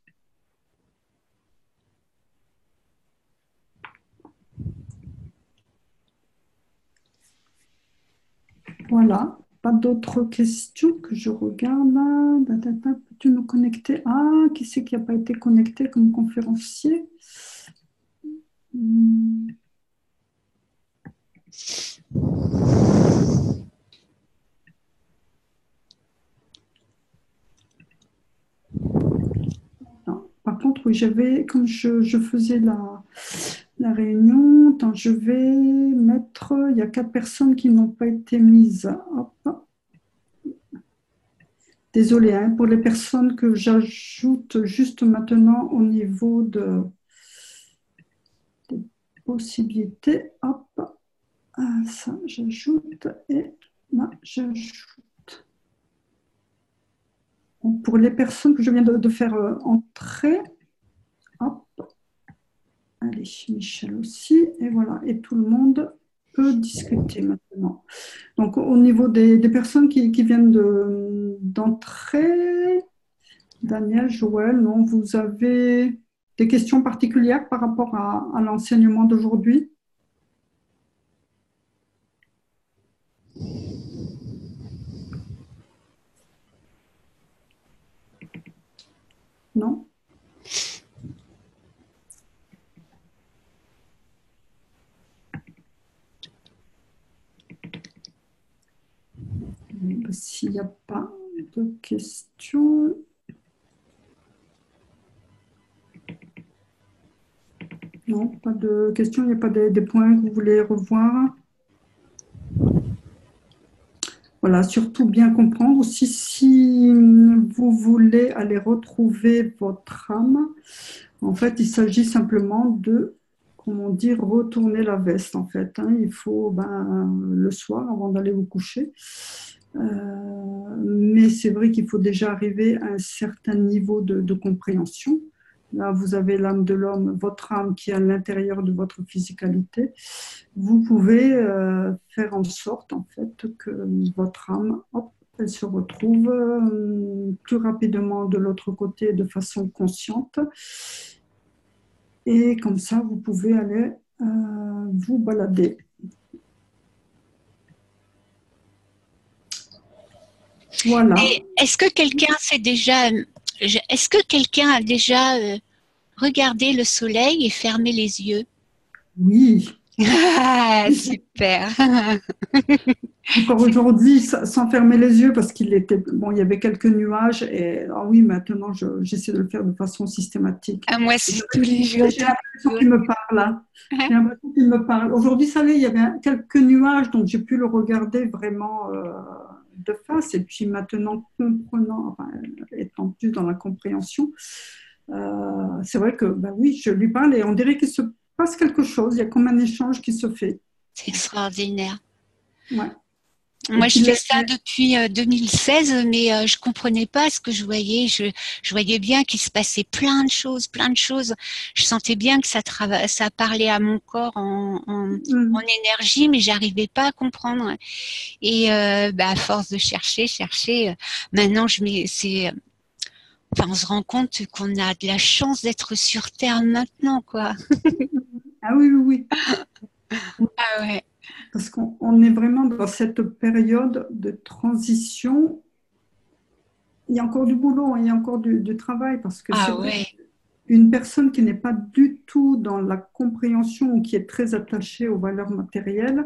Voilà. Pas d'autres questions que je regarde là. Peux-tu nous connecter? Ah, qui c'est qui n'a pas été connecté comme conférencier? Non. Par contre, oui, comme je faisais la réunion, attends, je vais mettre, il y a 4 personnes qui n'ont pas été mises. Hop. Désolée, hein, pour les personnes que j'ajoute juste maintenant au niveau des possibilités. Hop, ça, j'ajoute et là, j'ajoute. Pour les personnes que je viens de faire entrer, hop, allez, Michel aussi, et voilà, et tout le monde peut discuter maintenant. Donc, au niveau des personnes qui viennent d'entrer, Daniel, Joël, non, vous avez des questions particulières par rapport à l'enseignement d'aujourd'hui? Non? S'il n'y a pas de questions. Non, pas de questions, il n'y a pas des points que vous voulez revoir. Voilà, surtout bien comprendre aussi si vous voulez aller retrouver votre âme. En fait, il s'agit simplement de, comment dire, retourner la veste. En fait, hein. Il faut le soir avant d'aller vous coucher. Mais c'est vrai qu'il faut déjà arriver à un certain niveau de compréhension. Là, vous avez l'âme de l'homme, votre âme qui est à l'intérieur de votre physicalité. Vous pouvez faire en sorte, en fait, que votre âme, hop, elle se retrouve plus rapidement de l'autre côté de façon consciente. Et comme ça, vous pouvez aller vous balader. Voilà. Et est-ce que quelqu'un a déjà regardé le soleil et fermé les yeux? Oui. Ah, super. Encore aujourd'hui, sans fermer les yeux, parce qu'il était bon, il y avait quelques nuages. Et ah oui, maintenant, j'essaie de le faire de façon systématique. Ah, moi, c'est tous les jours. J'ai l'impression qu'il me parle là. J'ai l'impression qu'il me parle. Aujourd'hui, ça allait, il y avait quelques nuages, donc j'ai pu le regarder vraiment de face. Et puis maintenant, comprenant, enfin, étant plus dans la compréhension, c'est vrai que, ben oui, je lui parle et on dirait qu'il se passe quelque chose. Il y a comme un échange qui se fait. C'est extraordinaire. Ouais. Moi, je fais ça depuis 2016, mais je comprenais pas ce que je voyais. Je voyais bien qu'il se passait plein de choses, plein de choses. Je sentais bien que ça parlait à mon corps en énergie, mais j'arrivais pas à comprendre. Et à force de chercher, maintenant on se rend compte qu'on a de la chance d'être sur Terre maintenant, quoi. Ah oui, oui, oui. Ah ouais. Parce qu'on est vraiment dans cette période de transition. Il y a encore du boulot, il y a encore du travail, parce que c'est vrai, une personne qui n'est pas du tout dans la compréhension ou qui est très attachée aux valeurs matérielles,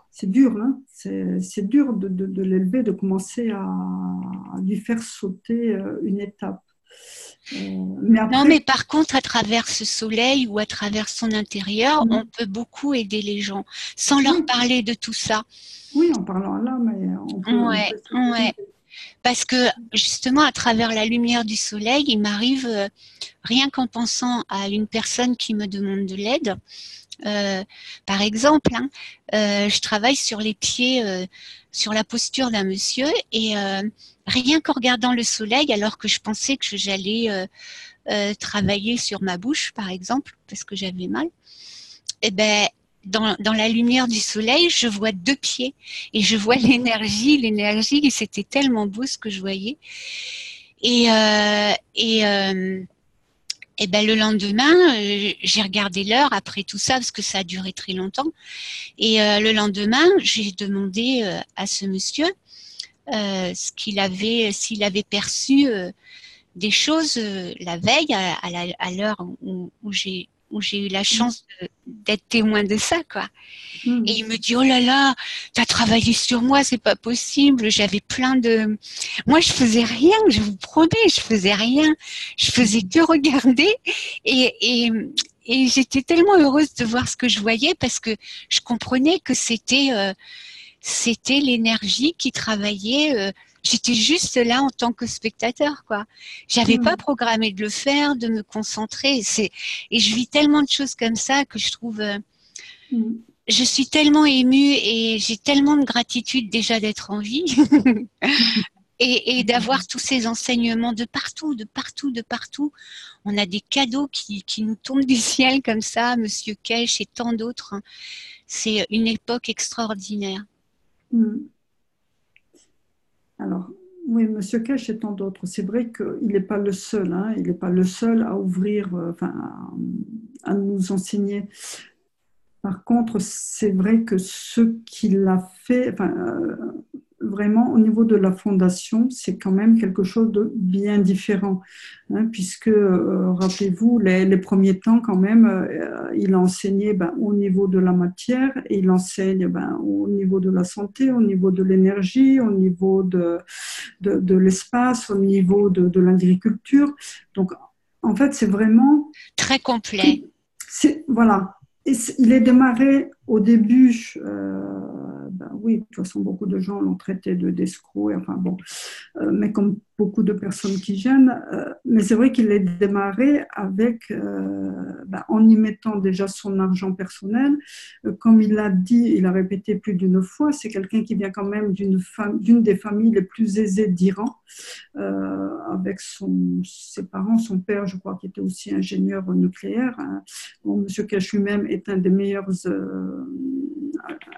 c'est dur, hein. C'est dur de l'élever, de commencer à lui faire sauter une étape. Mais après, non, mais par contre, à travers ce soleil ou à travers son intérieur, on peut beaucoup aider les gens sans leur parler de tout ça. Oui, en parlant là, mais on peut ouais. Parce que justement, à travers la lumière du soleil, il m'arrive, rien qu'en pensant à une personne qui me demande de l'aide, par exemple, je travaille sur les pieds, sur la posture d'un monsieur, et rien qu'en regardant le soleil, alors que je pensais que j'allais travailler sur ma bouche, par exemple, parce que j'avais mal, et ben dans la lumière du soleil, je vois 2 pieds et je vois l'énergie, et c'était tellement beau ce que je voyais. Et le lendemain, j'ai regardé l'heure après tout ça parce que ça a duré très longtemps. Et le lendemain, j'ai demandé à ce monsieur s'il avait perçu des choses la veille à l'heure où j'ai eu la chance d'être témoin de ça, quoi. Et il me dit, oh là là, t'as travaillé sur moi, c'est pas possible. J'avais moi, je faisais rien, je vous promets, je faisais rien. Je faisais que regarder et j'étais tellement heureuse de voir ce que je voyais parce que je comprenais que c'était l'énergie qui travaillait. J'étais juste là en tant que spectateur, quoi. J'avais pas programmé de le faire, de me concentrer. Et je vis tellement de choses comme ça que je trouve. Je suis tellement émue et j'ai tellement de gratitude déjà d'être en vie et d'avoir tous ces enseignements de partout. On a des cadeaux qui nous tombent du ciel comme ça, Monsieur Kesh et tant d'autres. C'est une époque extraordinaire. Alors, oui, Monsieur Kesh et tant d'autres. C'est vrai qu'il n'est pas le seul, hein, il n'est pas le seul à ouvrir, à nous enseigner. Par contre, c'est vrai que ce qu'il a fait, vraiment au niveau de la fondation, c'est quand même quelque chose de bien différent, hein, puisque, rappelez-vous, les premiers temps quand même, il a enseigné au niveau de la matière, et il enseigne au niveau de la santé, au niveau de l'énergie, au niveau de l'espace, au niveau de l'agriculture. Donc, en fait, c'est vraiment… Très complet. Voilà. Et il est démarré au début, oui, de toute façon, beaucoup de gens l'ont traité d'escroc, mais comme beaucoup de personnes qui gênent, mais c'est vrai qu'il est démarré avec, en y mettant déjà son argent personnel. Comme il l'a dit, il a répété plus d'une fois, c'est quelqu'un qui vient quand même d'une des familles les plus aisées d'Iran, avec ses parents, son père, je crois, qui était aussi ingénieur nucléaire. Hein. Bon, M. Kesh lui-même est un des meilleurs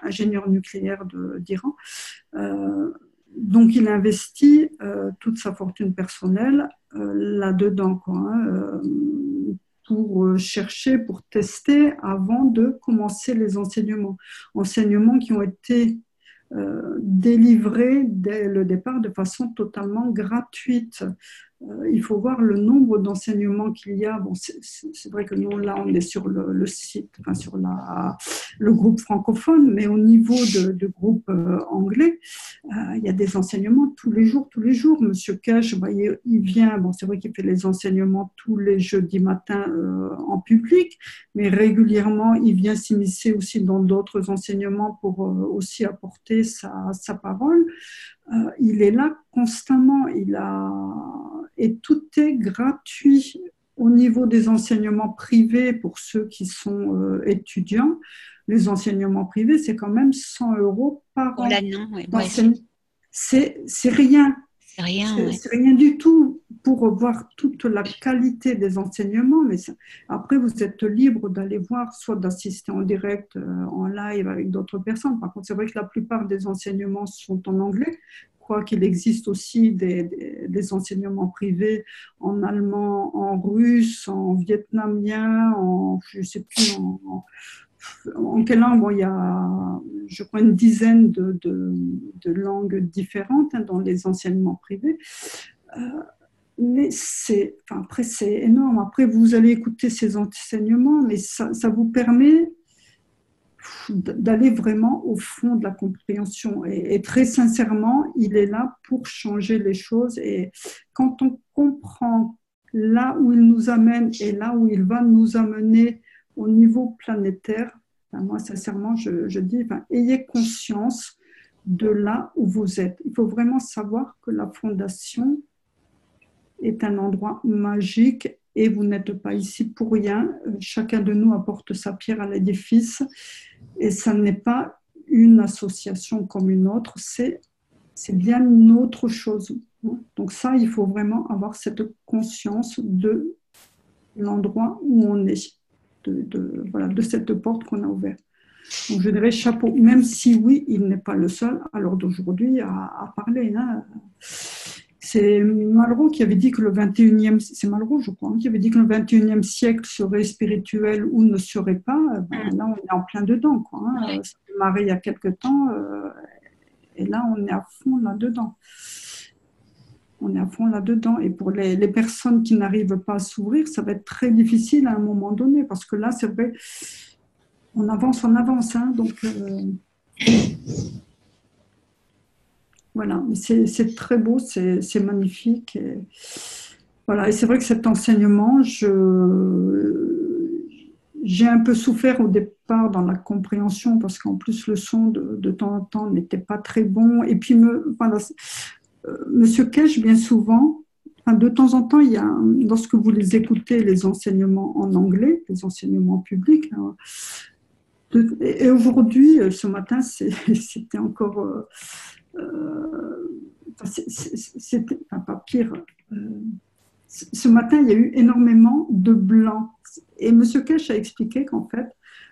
ingénieurs nucléaires d'Iran. Donc, il investit toute sa fortune personnelle là-dedans, quoi, pour chercher, pour tester avant de commencer les enseignements. Enseignements qui ont été délivrés dès le départ de façon totalement gratuite. Il faut voir le nombre d'enseignements qu'il y a. Bon, c'est vrai que nous, là, on est sur le site, enfin, sur le groupe francophone, mais au niveau de groupe anglais, il y a des enseignements tous les jours, tous les jours. Monsieur Cash, vous voyez, il vient, bon, c'est vrai qu'il fait les enseignements tous les jeudis matins en public, mais régulièrement, il vient s'immiscer aussi dans d'autres enseignements pour aussi apporter sa parole. Il est là constamment, et tout est gratuit au niveau des enseignements privés pour ceux qui sont étudiants. Les enseignements privés, c'est quand même 100 € par an. C'est rien. C'est rien. C'est rien du tout pour voir toute la qualité des enseignements. Mais après, vous êtes libre d'aller voir, soit d'assister en direct, en live avec d'autres personnes. Par contre, c'est vrai que la plupart des enseignements sont en anglais. Je crois qu'il existe aussi des enseignements privés en allemand, en russe, en vietnamien, je ne sais plus, en quelle langue. Bon, il y a, je crois, une dizaine de langues différentes dans les enseignements privés. Mais après, c'est énorme. Après, vous allez écouter ces enseignements, mais ça vous permet d'aller vraiment au fond de la compréhension. Et très sincèrement, il est là pour changer les choses. Et quand on comprend là où il nous amène et là où il va nous amener au niveau planétaire, moi, sincèrement, je dis, ayez conscience de là où vous êtes. Il faut vraiment savoir que la Fondation est un endroit magique et vous n'êtes pas ici pour rien. Chacun de nous apporte sa pierre à l'édifice et ça n'est pas une association comme une autre, c'est bien une autre chose. Donc ça, il faut vraiment avoir cette conscience de l'endroit où on est, de cette porte qu'on a ouverte. Donc je dirais chapeau, même si oui, il n'est pas le seul à l'heure d'aujourd'hui à parler. C'est Malraux qui avait dit que le 21e, c'est Malraux je crois, qui avait dit que le 21e siècle serait spirituel ou ne serait pas. Là, on est en plein dedans, quoi. Ça a démarré il y a quelque temps et là, on est à fond là-dedans. On est à fond là-dedans. Et pour les personnes qui n'arrivent pas à s'ouvrir, ça va être très difficile à un moment donné parce que là, c'est vrai, on avance. Donc, voilà, c'est très beau, c'est magnifique. Et, voilà, et c'est vrai que cet enseignement, j'ai un peu souffert au départ dans la compréhension parce qu'en plus le son de temps en temps n'était pas très bon. Et puis, Monsieur Cash, bien souvent, de temps en temps, lorsque vous les écoutez, les enseignements en anglais, les enseignements publics, et aujourd'hui, ce matin, c'était encore... c'était pas pire. Ce matin, il y a eu énormément de blanc. Et M. Cash a expliqué qu'en fait,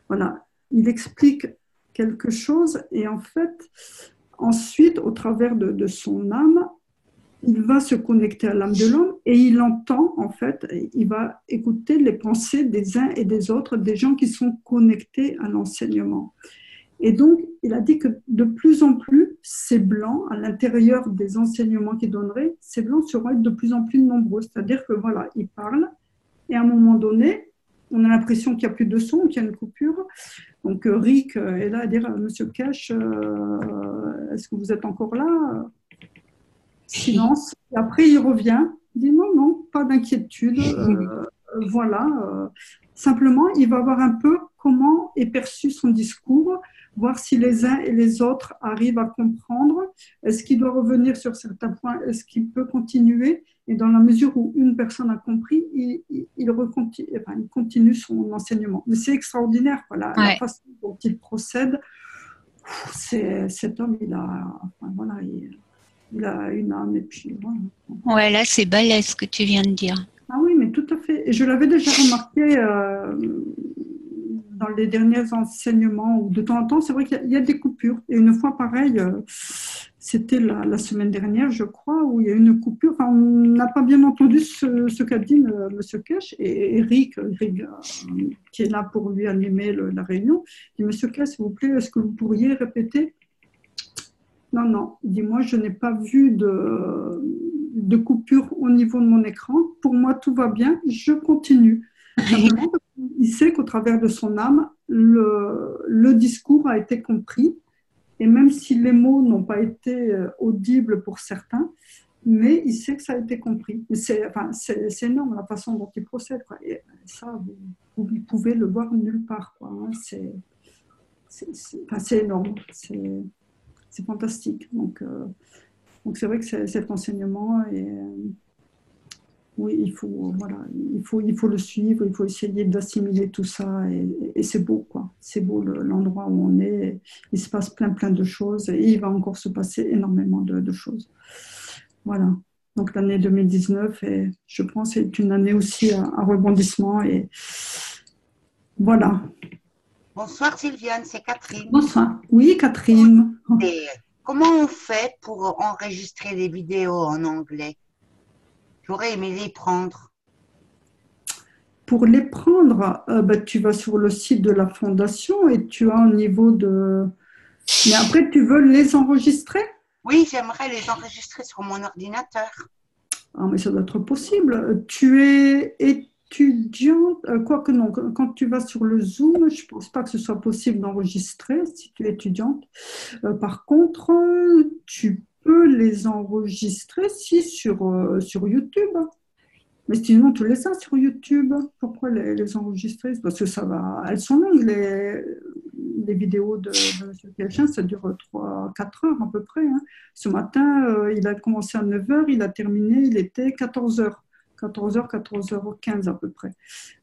voilà, il explique quelque chose et en fait, ensuite, au travers de son âme, il va se connecter à l'âme de l'homme et il entend, en fait, il va écouter les pensées des uns et des autres, des gens qui sont connectés à l'enseignement. Et donc, il a dit que de plus en plus, ces blancs, à l'intérieur des enseignements qu'il donnerait, ces blancs seront de plus en plus nombreux. C'est-à-dire que voilà, il parle, et à un moment donné, on a l'impression qu'il n'y a plus de son, qu'il y a une coupure. Donc, Rick est là à dire « Monsieur Cash, est-ce que vous êtes encore là ?» Silence. Et après, il revient, il dit « Non, pas d'inquiétude. Voilà. Simplement, il va voir un peu comment est perçu son discours, voir si les uns et les autres arrivent à comprendre. Est-ce qu'il doit revenir sur certains points? Est-ce qu'il peut continuer? Et dans la mesure où une personne a compris, il continue son enseignement. Mais c'est extraordinaire, quoi, la façon dont il procède. Cet homme, il a une âme. Et puis, voilà. Ouais, là, c'est balèze ce que tu viens de dire. Ah oui, mais tout à fait. Et je l'avais déjà remarqué dans les derniers enseignements, où de temps en temps, c'est vrai qu'il y a des coupures. Et une fois, pareil, c'était la semaine dernière, je crois, où il y a une coupure. Enfin, on n'a pas bien entendu ce qu'a dit M. Cash. Et Eric qui est là pour lui animer la réunion, dit « Monsieur Cash, s'il vous plaît, est-ce que vous pourriez répéter ?» non, non. Dis-moi, je n'ai pas vu de coupure au niveau de mon écran. Pour moi, tout va bien. Je continue. Simplement, il sait qu'au travers de son âme, le discours a été compris. Et même si les mots n'ont pas été audibles pour certains, mais il sait que ça a été compris. C'est énorme la façon dont il procède, quoi. Et ça, vous pouvez le voir nulle part, quoi, hein. C'est énorme. C'est fantastique. Donc c'est vrai que cet enseignement oui, il faut le suivre, il faut essayer d'assimiler tout ça et c'est beau, quoi. C'est beau l'endroit où on est. Il se passe plein de choses et il va encore se passer énormément de choses. Voilà. Donc l'année 2019, et je pense, est une année aussi à rebondissement et voilà. Bonsoir Sylviane, c'est Catherine. Bonsoir. Oui, Catherine. Et comment on fait pour enregistrer des vidéos en anglais? J'aurais aimé les prendre. Pour les prendre, tu vas sur le site de la fondation et tu as un niveau de... Mais après, tu veux les enregistrer? Oui, j'aimerais les enregistrer sur mon ordinateur. Ah, mais ça doit être possible. Tu es étudiante, quoique non, quand tu vas sur le Zoom, je ne pense pas que ce soit possible d'enregistrer si tu es étudiante. Par contre, tu peux les enregistrer sur YouTube. Mais sinon, tu les as sur YouTube. Pourquoi les enregistrer? Parce que ça va. Elles sont longues, les vidéos de M. Kelchin, ça dure 3-4 heures à peu près, hein. Ce matin, il a commencé à 9 heures, il a terminé, il était 14 heures. 14h15 à peu près.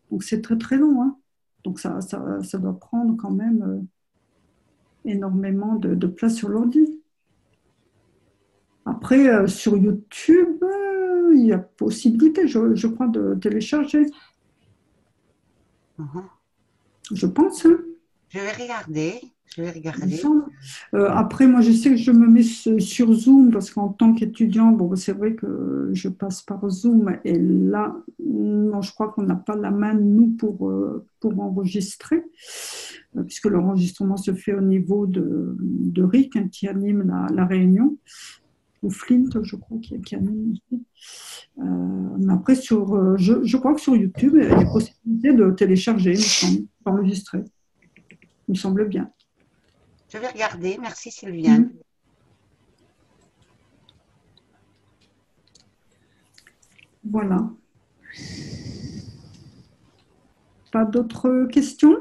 Donc c'est très long, hein. Donc ça doit prendre quand même énormément de place sur l'ordi. Après, sur YouTube, il y a possibilité, je crois, de télécharger. Je pense, hein. Je vais regarder. Après, moi, je sais que je me mets sur Zoom parce qu'en tant qu'étudiant, bon, c'est vrai que je passe par Zoom et là, non, je crois qu'on n'a pas la main, nous, pour enregistrer, puisque l'enregistrement se fait au niveau de Rick, hein, qui anime la réunion, ou Flint, je crois, qui anime aussi. Mais après, je crois que sur YouTube, il y a possibilité de télécharger, d'enregistrer. Il me semble bien. Je vais regarder. Merci Sylviane. Voilà. Pas d'autres questions?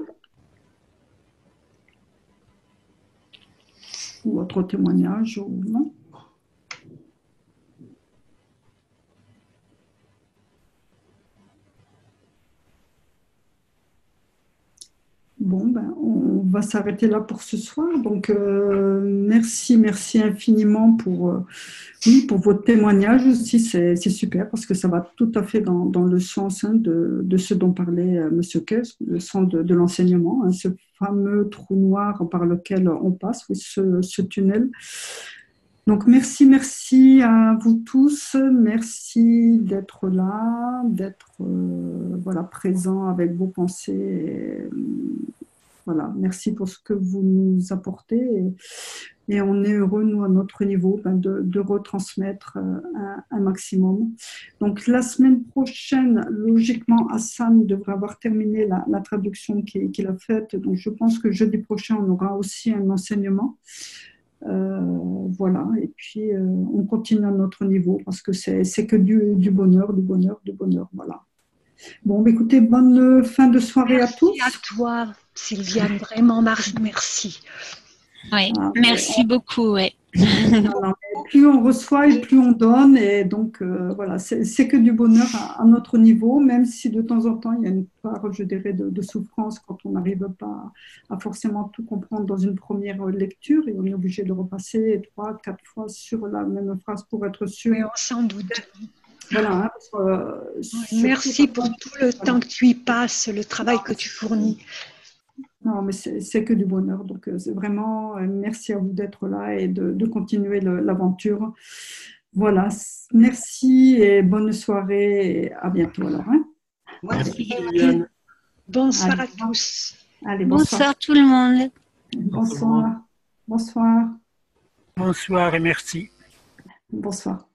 Ou autre témoignage ou non? Bon, on va s'arrêter là pour ce soir. Donc, merci infiniment pour votre témoignage aussi. C'est super parce que ça va tout à fait dans le sens, hein, de ce dont parlait M. Kess, le sens de l'enseignement, hein, ce fameux trou noir par lequel on passe, oui, ce tunnel. Donc, merci à vous tous. Merci d'être là, d'être présent avec vos pensées. Voilà, merci pour ce que vous nous apportez. Et on est heureux, nous, à notre niveau, de retransmettre un maximum. Donc, la semaine prochaine, logiquement, Hassan devrait avoir terminé la traduction qu'il a faite. Donc, je pense que jeudi prochain, on aura aussi un enseignement. Voilà, et puis on continue à notre niveau parce que c'est que du bonheur, voilà. Bon, écoutez, bonne fin de soirée à tous. Merci à toi, Sylviane, vraiment, merci. Oui, merci beaucoup, ouais. Non, plus on reçoit et plus on donne, et donc voilà, c'est que du bonheur à notre niveau, même si de temps en temps il y a une part, je dirais, de souffrance quand on n'arrive pas à forcément tout comprendre dans une première lecture et on est obligé de repasser 3-4 fois sur la même phrase pour être sûr. Oui, on s'en doute. Voilà, hein, merci pour tout le temps que tu y passes, le travail que tu fournis. Non, mais c'est que du bonheur. Donc, c'est vraiment merci à vous d'être là et de continuer l'aventure. Voilà, merci et bonne soirée. Et à bientôt alors. Hein. Merci. Bonsoir à tous. Allez, bonsoir tout le monde. Bonsoir. Bonsoir et merci. Bonsoir.